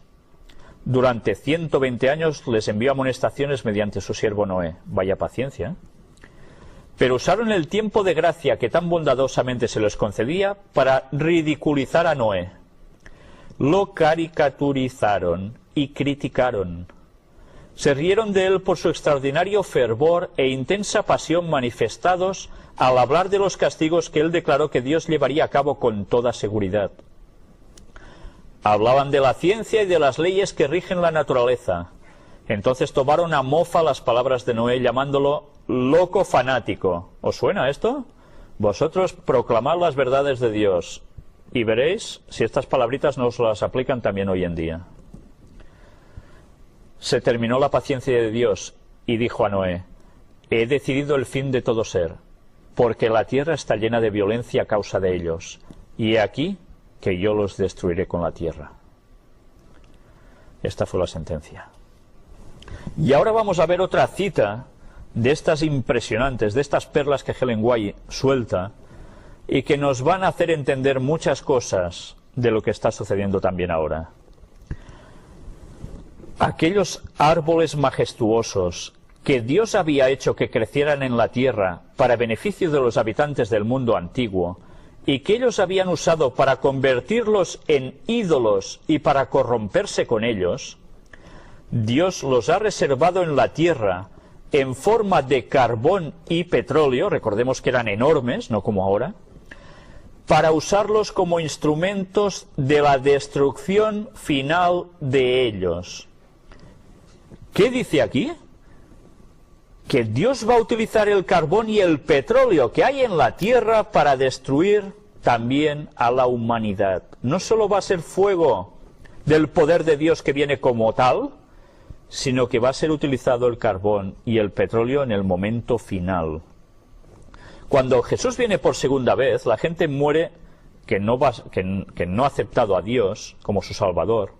Durante 120 años les envió amonestaciones mediante su siervo Noé. Vaya paciencia. Pero usaron el tiempo de gracia que tan bondadosamente se les concedía para ridiculizar a Noé. Lo caricaturizaron y criticaron. Se rieron de él por su extraordinario fervor e intensa pasión manifestados al hablar de los castigos que él declaró que Dios llevaría a cabo con toda seguridad. Hablaban de la ciencia y de las leyes que rigen la naturaleza. Entonces tomaron a mofa las palabras de Noé, llamándolo loco fanático. ¿Os suena esto? Vosotros proclamad las verdades de Dios y veréis si estas palabritas no os las aplican también hoy en día. Se terminó la paciencia de Dios y dijo a Noé: he decidido el fin de todo ser, porque la tierra está llena de violencia a causa de ellos, y he aquí que yo los destruiré con la tierra. Esta fue la sentencia. Y ahora vamos a ver otra cita de estas impresionantes, de estas perlas que Ellen White suelta, y que nos van a hacer entender muchas cosas de lo que está sucediendo también ahora. Aquellos árboles majestuosos que Dios había hecho que crecieran en la tierra para beneficio de los habitantes del mundo antiguo, y que ellos habían usado para convertirlos en ídolos y para corromperse con ellos, Dios los ha reservado en la tierra en forma de carbón y petróleo, recordemos que eran enormes, no como ahora, para usarlos como instrumentos de la destrucción final de ellos. ¿Qué dice aquí? Que Dios va a utilizar el carbón y el petróleo que hay en la tierra para destruir también a la humanidad. No solo va a ser fuego del poder de Dios que viene como tal, sino que va a ser utilizado el carbón y el petróleo en el momento final. Cuando Jesús viene por segunda vez, la gente muere que no ha aceptado a Dios como su Salvador.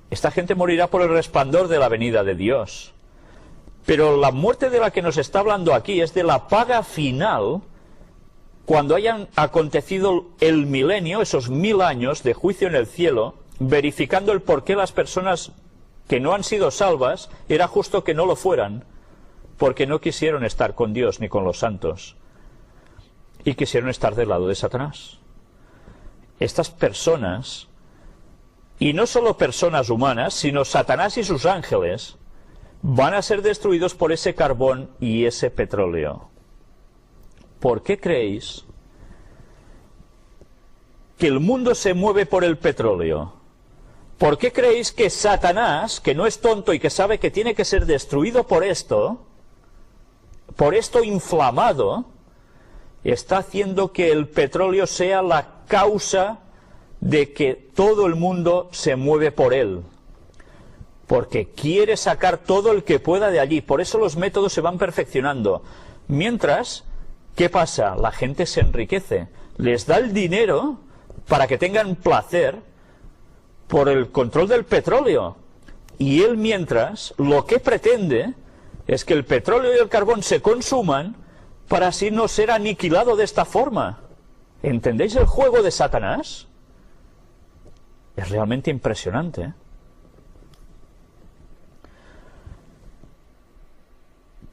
Esta gente morirá por el resplandor de la venida de Dios. Pero la muerte de la que nos está hablando aquí es de la paga final, cuando hayan acontecido el milenio, esos 1000 años de juicio en el cielo, verificando el por qué las personas que no han sido salvas, era justo que no lo fueran, porque no quisieron estar con Dios ni con los santos, y quisieron estar del lado de Satanás. Estas personas, y no solo personas humanas, sino Satanás y sus ángeles, van a ser destruidos por ese carbón y ese petróleo. ¿Por qué creéis que el mundo se mueve por el petróleo? ¿Por qué creéis que Satanás, que no es tonto y que sabe que tiene que ser destruido por esto inflamado, está haciendo que el petróleo sea la causa de que todo el mundo se mueve por él? Porque quiere sacar todo el que pueda de allí. Por eso los métodos se van perfeccionando. Mientras, ¿qué pasa? La gente se enriquece. Les da el dinero para que tengan placer por el control del petróleo. Y él, mientras, lo que pretende es que el petróleo y el carbón se consuman para así no ser aniquilado de esta forma. ¿Entendéis el juego de Satanás? Es realmente impresionante, ¿eh?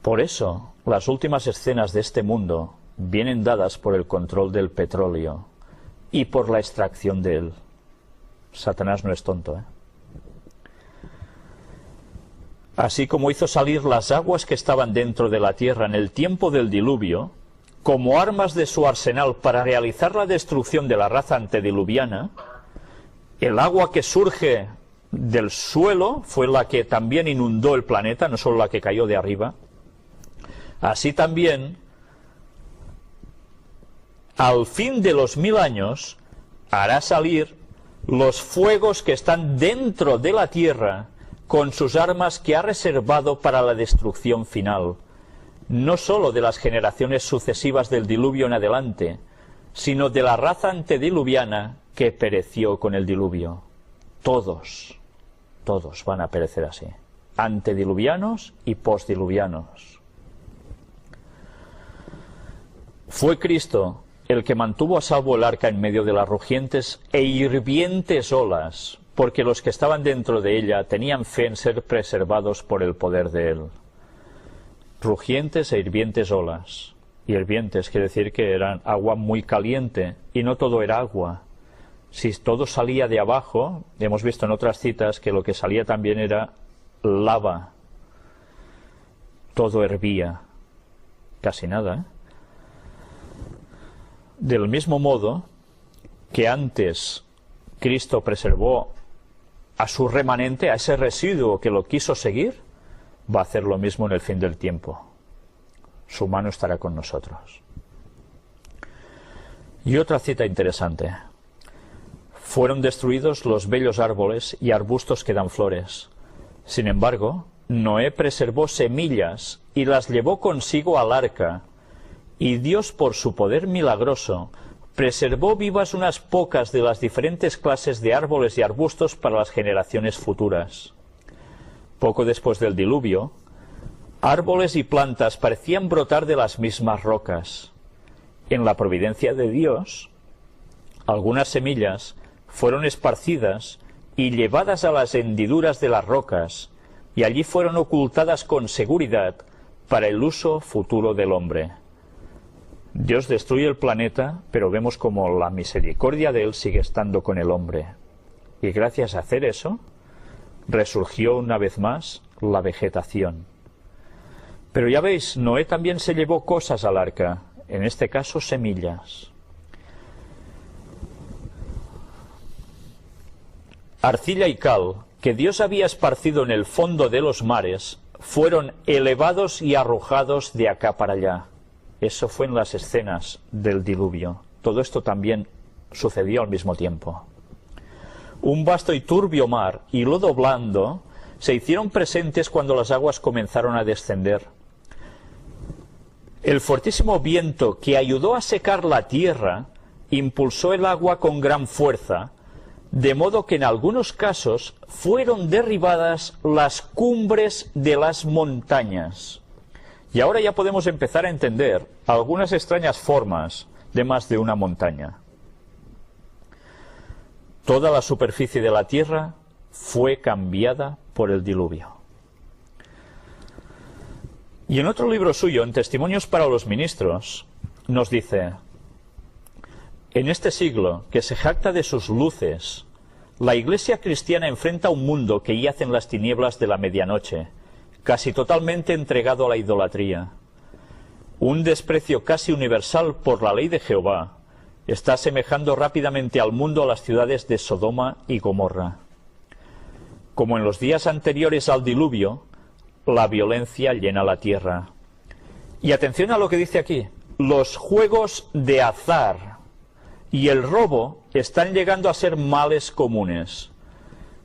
Por eso, las últimas escenas de este mundo vienen dadas por el control del petróleo y por la extracción de él. Satanás no es tonto, ¿eh? Así como hizo salir las aguas que estaban dentro de la tierra en el tiempo del diluvio, como armas de su arsenal para realizar la destrucción de la raza antediluviana, el agua que surge del suelo fue la que también inundó el planeta, no solo la que cayó de arriba. Así también, al fin de los 1000 años, hará salir los fuegos que están dentro de la tierra con sus armas que ha reservado para la destrucción final, no sólo de las generaciones sucesivas del diluvio en adelante, sino de la raza antediluviana que pereció con el diluvio. Todos van a perecer así, antediluvianos y postdiluvianos. Fue Cristo el que mantuvo a salvo el arca en medio de las rugientes e hirvientes olas, porque los que estaban dentro de ella tenían fe en ser preservados por el poder de él. Rugientes e hirvientes olas. Hirvientes quiere decir que eran agua muy caliente, y no todo era agua. Si todo salía de abajo, hemos visto en otras citas que lo que salía también era lava. Todo hervía. Casi nada, ¿eh? Del mismo modo que antes Cristo preservó a su remanente, a ese residuo que lo quiso seguir, va a hacer lo mismo en el fin del tiempo. Su mano estará con nosotros. Y otra cita interesante. Fueron destruidos los bellos árboles y arbustos que dan flores. Sin embargo, Noé preservó semillas y las llevó consigo al arca, y Dios, por su poder milagroso, preservó vivas unas pocas de las diferentes clases de árboles y arbustos para las generaciones futuras. Poco después del diluvio, árboles y plantas parecían brotar de las mismas rocas. En la providencia de Dios, algunas semillas fueron esparcidas y llevadas a las hendiduras de las rocas, y allí fueron ocultadas con seguridad para el uso futuro del hombre. Dios destruye el planeta, pero vemos como la misericordia de Él sigue estando con el hombre. Y gracias a hacer eso, resurgió una vez más la vegetación. Pero ya veis, Noé también se llevó cosas al arca, en este caso semillas. Arcilla y cal, que Dios había esparcido en el fondo de los mares, fueron elevados y arrojados de acá para allá. Eso fue en las escenas del diluvio. Todo esto también sucedió al mismo tiempo. Un vasto y turbio mar y lodo blando se hicieron presentes cuando las aguas comenzaron a descender. El fortísimo viento que ayudó a secar la tierra impulsó el agua con gran fuerza, de modo que en algunos casos fueron derribadas las cumbres de las montañas. Y ahora ya podemos empezar a entender algunas extrañas formas de más de una montaña. Toda la superficie de la tierra fue cambiada por el diluvio. Y en otro libro suyo, en Testimonios para los Ministros, nos dice: en este siglo, que se jacta de sus luces, la Iglesia cristiana enfrenta un mundo que yace en las tinieblas de la medianoche, casi totalmente entregado a la idolatría. Un desprecio casi universal por la ley de Jehová está asemejando rápidamente al mundo a las ciudades de Sodoma y Gomorra. Como en los días anteriores al diluvio, la violencia llena la tierra. Y atención a lo que dice aquí: los juegos de azar y el robo están llegando a ser males comunes.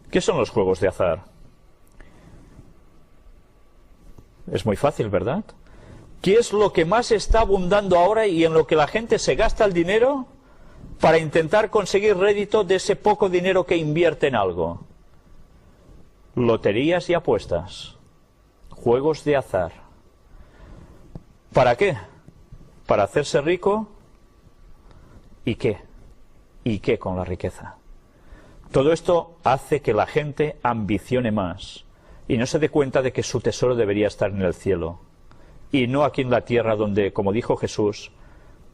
¿Qué son los juegos de azar? Es muy fácil, ¿verdad? ¿Qué es lo que más está abundando ahora y en lo que la gente se gasta el dinero para intentar conseguir rédito de ese poco dinero que invierte en algo? Loterías y apuestas. Juegos de azar. ¿Para qué? ¿Para hacerse rico? ¿Y qué? ¿Y qué con la riqueza? Todo esto hace que la gente ambicione más y no se dé cuenta de que su tesoro debería estar en el cielo y no aquí en la tierra donde, como dijo Jesús,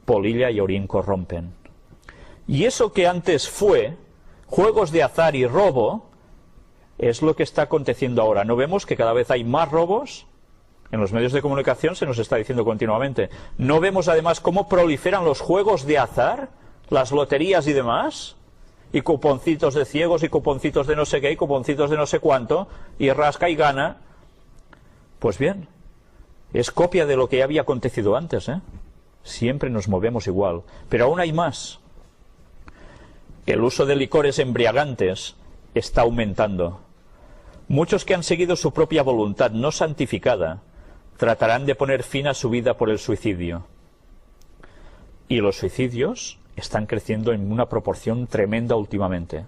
polilla y orín corrompen. Y eso que antes fue juegos de azar y robo es lo que está aconteciendo ahora. ¿No vemos que cada vez hay más robos? En los medios de comunicación se nos está diciendo continuamente. ¿No vemos además cómo proliferan los juegos de azar, las loterías y demás? Y cuponcitos de ciegos y cuponcitos de no sé qué y cuponcitos de no sé cuánto y rasca y gana. Pues bien, es copia de lo que había acontecido antes, ¿eh? Siempre nos movemos igual. Pero aún hay más. El uso de licores embriagantes está aumentando. Muchos que han seguido su propia voluntad no santificada tratarán de poner fin a su vida por el suicidio. Y los suicidios están creciendo en una proporción tremenda últimamente.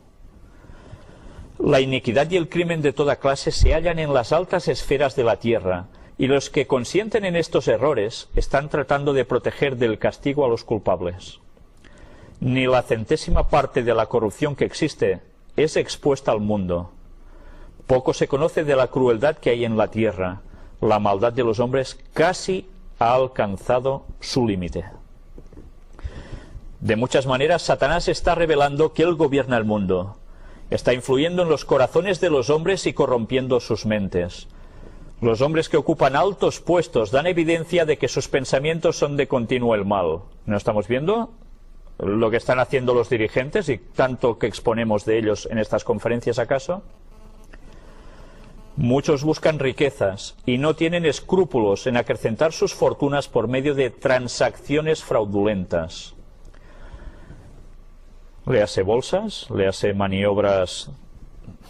La iniquidad y el crimen de toda clase se hallan en las altas esferas de la tierra, y los que consienten en estos errores están tratando de proteger del castigo a los culpables. Ni la centésima parte de la corrupción que existe es expuesta al mundo. Poco se conoce de la crueldad que hay en la tierra. La maldad de los hombres casi ha alcanzado su límite. De muchas maneras, Satanás está revelando que él gobierna el mundo. Está influyendo en los corazones de los hombres y corrompiendo sus mentes. Los hombres que ocupan altos puestos dan evidencia de que sus pensamientos son de continuo el mal. ¿No estamos viendo lo que están haciendo los dirigentes y tanto que exponemos de ellos en estas conferencias acaso? Muchos buscan riquezas y no tienen escrúpulos en acrecentar sus fortunas por medio de transacciones fraudulentas. Léase bolsas, léase maniobras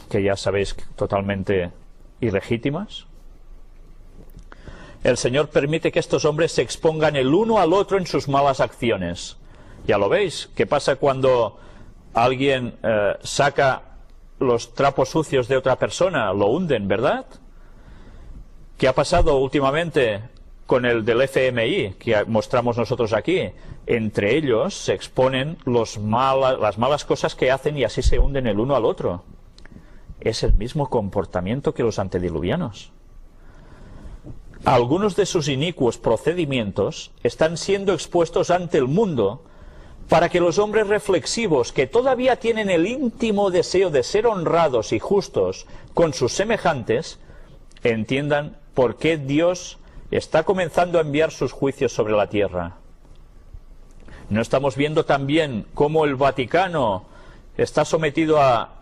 que ya sabéis totalmente ilegítimas. el Señor permite que estos hombres se expongan el uno al otro en sus malas acciones. Ya lo veis, ¿qué pasa cuando alguien saca los trapos sucios de otra persona? Lo hunden, ¿verdad? ¿Qué ha pasado últimamente con el del FMI, que mostramos nosotros aquí? Entre ellos se exponen las malas cosas que hacen y así se hunden el uno al otro. Es el mismo comportamiento que los antediluvianos. Algunos de sus inicuos procedimientos están siendo expuestos ante el mundo para que los hombres reflexivos, que todavía tienen el íntimo deseo de ser honrados y justos con sus semejantes, entiendan por qué Dios está comenzando a enviar sus juicios sobre la tierra. ¿No estamos viendo también cómo el Vaticano está sometido a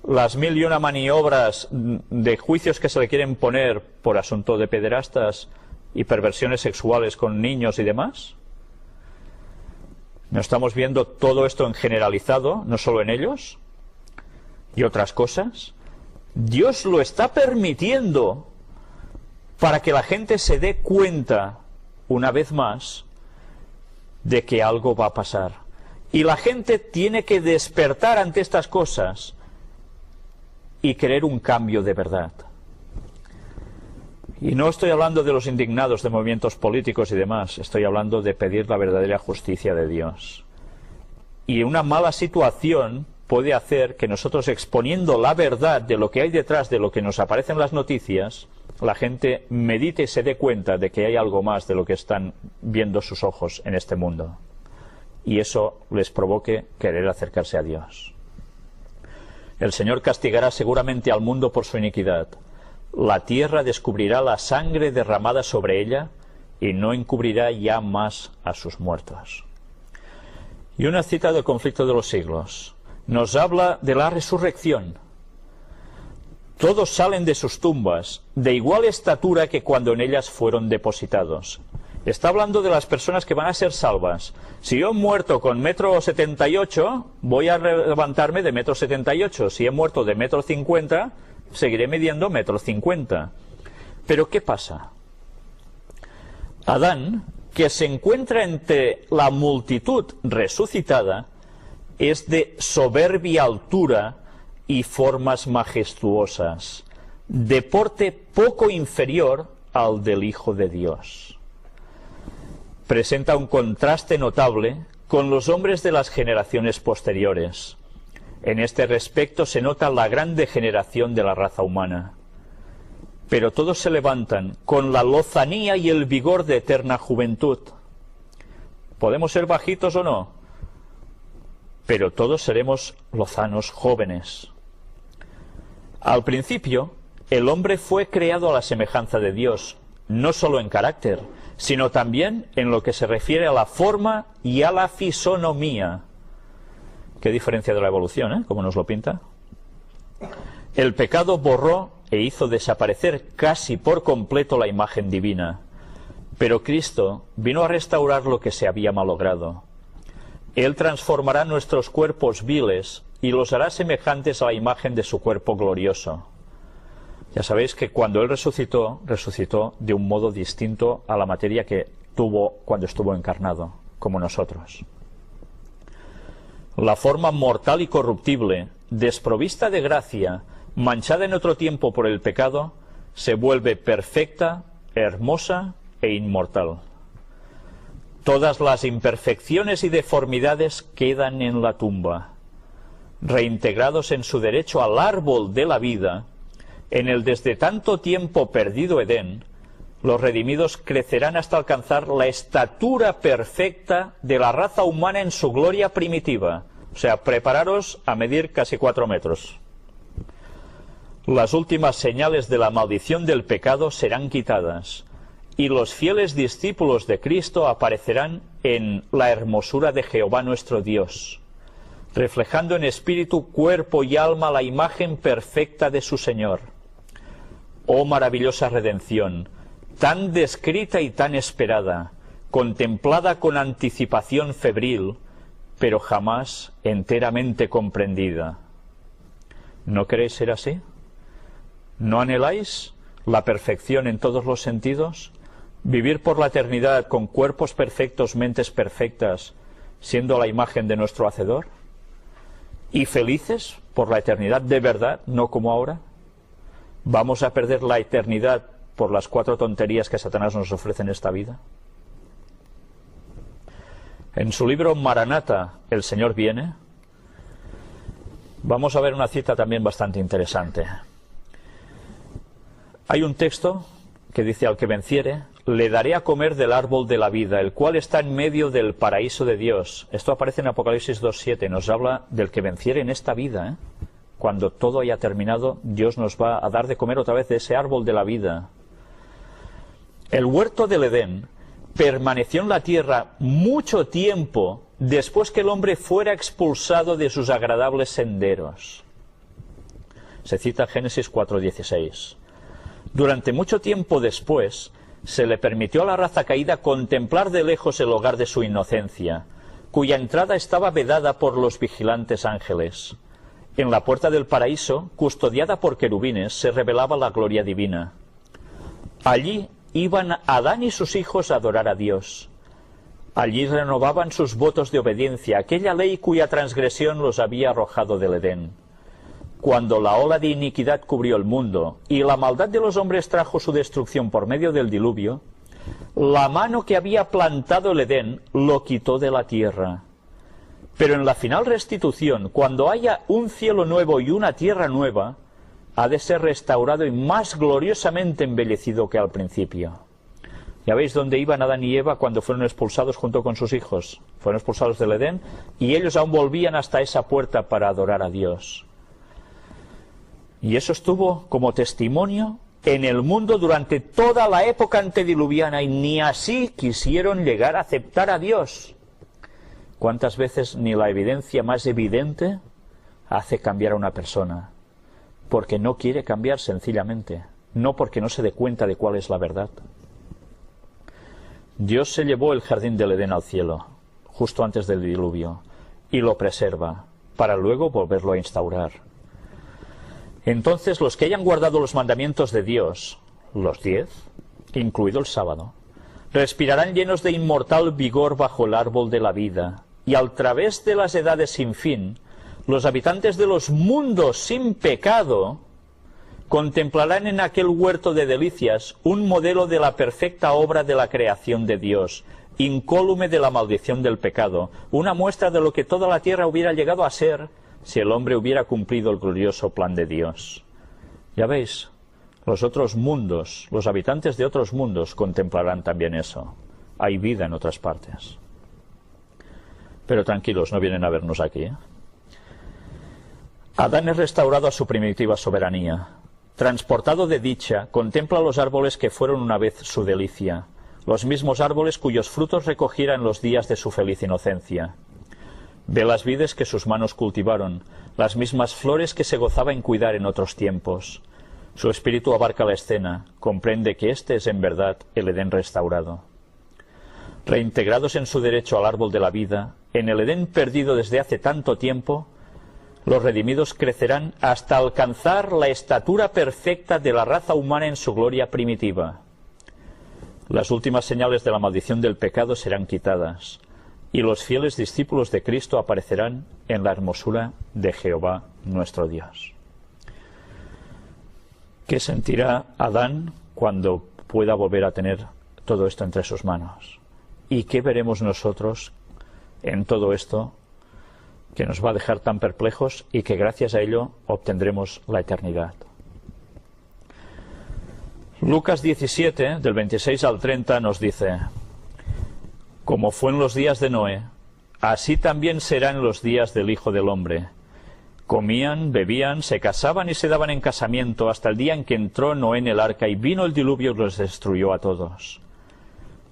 las 1001 maniobras de juicios que se le quieren poner por asunto de pederastas y perversiones sexuales con niños y demás? ¿No estamos viendo todo esto en generalizado, no solo en ellos? ¿Y otras cosas? Dios lo está permitiendo para que la gente se dé cuenta, una vez más, de que algo va a pasar. Y la gente tiene que despertar ante estas cosas y querer un cambio de verdad. Y no estoy hablando de los indignados de movimientos políticos y demás, estoy hablando de pedir la verdadera justicia de Dios. Y una mala situación puede hacer que nosotros, exponiendo la verdad de lo que hay detrás de lo que nos aparece en las noticias, la gente medite y se dé cuenta de que hay algo más de lo que están viendo sus ojos en este mundo. Y eso les provoque querer acercarse a Dios. El Señor castigará seguramente al mundo por su iniquidad. La tierra descubrirá la sangre derramada sobre ella y no encubrirá ya más a sus muertos. Y una cita del conflicto de los siglos nos habla de la resurrección. Todos salen de sus tumbas de igual estatura que cuando en ellas fueron depositados. Está hablando de las personas que van a ser salvas. Si yo he muerto con 1,78 m, voy a levantarme de 1,78 m. Si he muerto de 1,50 m, seguiré midiendo 1,50 m. Pero ¿qué pasa? Adán, que se encuentra entre la multitud resucitada, es de soberbia altura y formas majestuosas, de porte poco inferior al del Hijo de Dios. Presenta un contraste notable con los hombres de las generaciones posteriores. En este respecto se nota la gran degeneración de la raza humana. Pero todos se levantan con la lozanía y el vigor de eterna juventud. Podemos ser bajitos o no, pero todos seremos lozanos jóvenes. Al principio, el hombre fue creado a la semejanza de Dios, no solo en carácter, sino también en lo que se refiere a la forma y a la fisonomía. Qué diferencia de la evolución, ¿eh? Como nos lo pinta. El pecado borró e hizo desaparecer casi por completo la imagen divina, pero Cristo vino a restaurar lo que se había malogrado. Él transformará nuestros cuerpos viles y los hará semejantes a la imagen de su cuerpo glorioso. Ya sabéis que cuando Él resucitó, resucitó de un modo distinto a la materia que tuvo cuando estuvo encarnado, como nosotros. La forma mortal y corruptible, desprovista de gracia, manchada en otro tiempo por el pecado, se vuelve perfecta, hermosa e inmortal. Todas las imperfecciones y deformidades quedan en la tumba. Reintegrados en su derecho al árbol de la vida, en el desde tanto tiempo perdido Edén, los redimidos crecerán hasta alcanzar la estatura perfecta de la raza humana en su gloria primitiva. O sea, prepararos a medir casi 4 metros. Las últimas señales de la maldición del pecado serán quitadas, y los fieles discípulos de Cristo aparecerán en la hermosura de Jehová nuestro Dios, reflejando en espíritu, cuerpo y alma la imagen perfecta de su Señor. Oh maravillosa redención, tan descrita y tan esperada, contemplada con anticipación febril, pero jamás enteramente comprendida. ¿No queréis ser así? ¿No anheláis la perfección en todos los sentidos? vivir por la eternidad con cuerpos perfectos, mentes perfectas, siendo la imagen de nuestro Hacedor, y felices por la eternidad de verdad, no como ahora. ¿Vamos a perder la eternidad por las 4 tonterías que Satanás nos ofrece en esta vida? En su libro Maranata, El Señor viene, vamos a ver una cita también bastante interesante. Hay un texto que dice: al que venciere, le daré a comer del árbol de la vida, el cual está en medio del paraíso de Dios. Esto aparece en Apocalipsis 2:7, nos habla del que venciere en esta vida, Cuando todo haya terminado, Dios nos va a dar de comer otra vez de ese árbol de la vida. El huerto del Edén permaneció en la tierra mucho tiempo después que el hombre fuera expulsado de sus agradables senderos. Se cita Génesis 4:16. Durante mucho tiempo después, se le permitió a la raza caída contemplar de lejos el hogar de su inocencia, cuya entrada estaba vedada por los vigilantes ángeles. En la puerta del paraíso, custodiada por querubines, se revelaba la gloria divina. Allí iban Adán y sus hijos a adorar a Dios. Allí renovaban sus votos de obediencia, aquella ley cuya transgresión los había arrojado del Edén. Cuando la ola de iniquidad cubrió el mundo y la maldad de los hombres trajo su destrucción por medio del diluvio, la mano que había plantado el Edén lo quitó de la tierra. Pero en la final restitución, cuando haya un cielo nuevo y una tierra nueva, ha de ser restaurado y más gloriosamente embellecido que al principio. ¿Ya veis dónde iban Adán y Eva cuando fueron expulsados junto con sus hijos? Fueron expulsados del Edén y ellos aún volvían hasta esa puerta para adorar a Dios. Y eso estuvo como testimonio en el mundo durante toda la época antediluviana, y ni así quisieron llegar a aceptar a Dios. ¿Cuántas veces ni la evidencia más evidente hace cambiar a una persona? Porque no quiere cambiar sencillamente, no porque no se dé cuenta de cuál es la verdad. Dios se llevó el jardín del Edén al cielo, justo antes del diluvio, y lo preserva, para luego volverlo a instaurar. Entonces los que hayan guardado los mandamientos de Dios, los 10, incluido el sábado, respirarán llenos de inmortal vigor bajo el árbol de la vida, y al través de las edades sin fin, los habitantes de los mundos sin pecado contemplarán en aquel huerto de delicias un modelo de la perfecta obra de la creación de Dios, incólume de la maldición del pecado, una muestra de lo que toda la tierra hubiera llegado a ser si el hombre hubiera cumplido el glorioso plan de Dios. Ya veis, los otros mundos, los habitantes de otros mundos contemplarán también eso. Hay vida en otras partes. Pero tranquilos, no vienen a vernos aquí. Adán es restaurado a su primitiva soberanía. Transportado de dicha, contempla los árboles que fueron una vez su delicia, los mismos árboles cuyos frutos recogiera en los días de su feliz inocencia. Ve las vides que sus manos cultivaron, las mismas flores que se gozaba en cuidar en otros tiempos. Su espíritu abarca la escena, comprende que este es en verdad el Edén restaurado. Reintegrados en su derecho al árbol de la vida, en el Edén perdido desde hace tanto tiempo, los redimidos crecerán hasta alcanzar la estatura perfecta de la raza humana en su gloria primitiva. Las últimas señales de la maldición del pecado serán quitadas, y los fieles discípulos de Cristo aparecerán en la hermosura de Jehová nuestro Dios. ¿Qué sentirá Adán cuando pueda volver a tener todo esto entre sus manos? ¿Y qué veremos nosotros en todo esto que nos va a dejar tan perplejos y que gracias a ello obtendremos la eternidad? Lucas 17, del 26 al 30, nos dice: como fue en los días de Noé, así también será en los días del Hijo del Hombre. Comían, bebían, se casaban y se daban en casamiento hasta el día en que entró Noé en el arca y vino el diluvio y los destruyó a todos.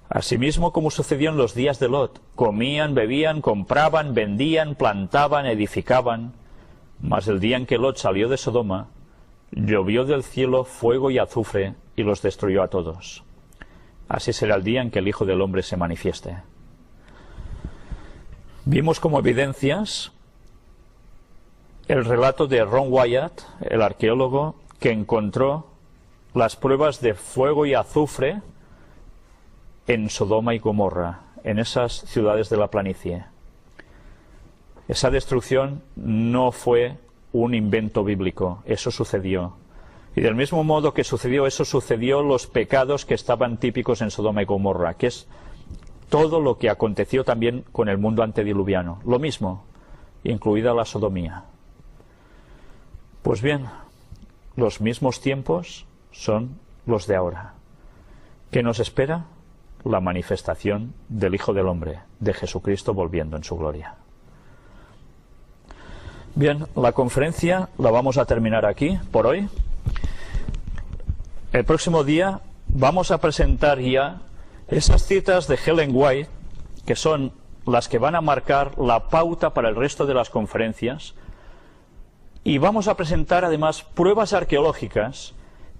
Asimismo, como sucedió en los días de Lot, comían, bebían, compraban, vendían, plantaban, edificaban. Mas el día en que Lot salió de Sodoma, llovió del cielo fuego y azufre y los destruyó a todos. Así será el día en que el Hijo del Hombre se manifieste. Vimos como evidencias el relato de Ron Wyatt, el arqueólogo, que encontró las pruebas de fuego y azufre en Sodoma y Gomorra, en esas ciudades de la planicie. Esa destrucción no fue un invento bíblico, eso sucedió. Y del mismo modo que sucedió eso, sucedió los pecados que estaban típicos en Sodoma y Gomorra, que es todo lo que aconteció también con el mundo antediluviano. Lo mismo, incluida la sodomía. Pues bien, los mismos tiempos son los de ahora. ¿Qué nos espera? La manifestación del Hijo del Hombre, de Jesucristo volviendo en su gloria. Bien, la conferencia la vamos a terminar aquí por hoy. El próximo día vamos a presentar ya esas citas de Ellen White, que son las que van a marcar la pauta para el resto de las conferencias, y vamos a presentar además pruebas arqueológicas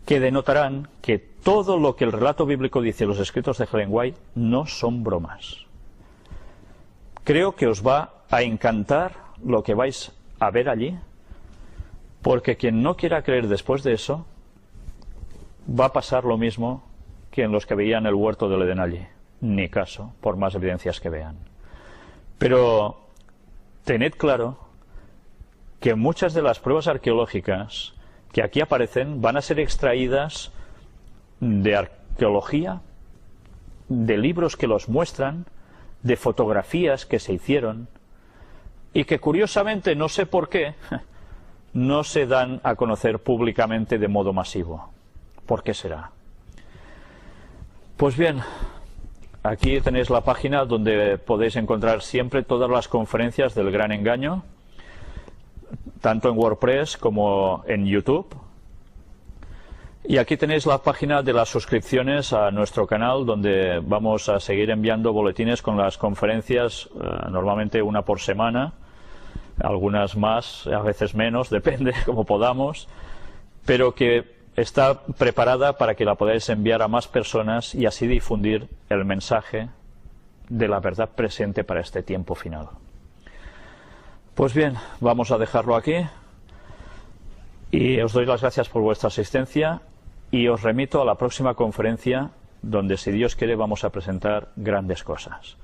que denotarán que todo lo que el relato bíblico dice en los escritos de Ellen White no son bromas. Creo que os va a encantar lo que vais a ver allí, porque quien no quiera creer después de eso va a pasar lo mismo que en los que veían el huerto del Edén allí. Ni caso, por más evidencias que vean. Pero tened claro que muchas de las pruebas arqueológicas que aquí aparecen van a ser extraídas de arqueología, de libros que los muestran, de fotografías que se hicieron y que curiosamente, no sé por qué, no se dan a conocer públicamente de modo masivo. ¿Por qué será? Pues bien, aquí tenéis la página donde podéis encontrar siempre todas las conferencias del Gran Engaño, tanto en WordPress como en YouTube. Y aquí tenéis la página de las suscripciones a nuestro canal, donde vamos a seguir enviando boletines con las conferencias, normalmente una por semana, algunas más, a veces menos, depende como podamos, pero que está preparada para que la podáis enviar a más personas y así difundir el mensaje de la verdad presente para este tiempo final. Pues bien, vamos a dejarlo aquí y os doy las gracias por vuestra asistencia y os remito a la próxima conferencia donde, si Dios quiere, vamos a presentar grandes cosas.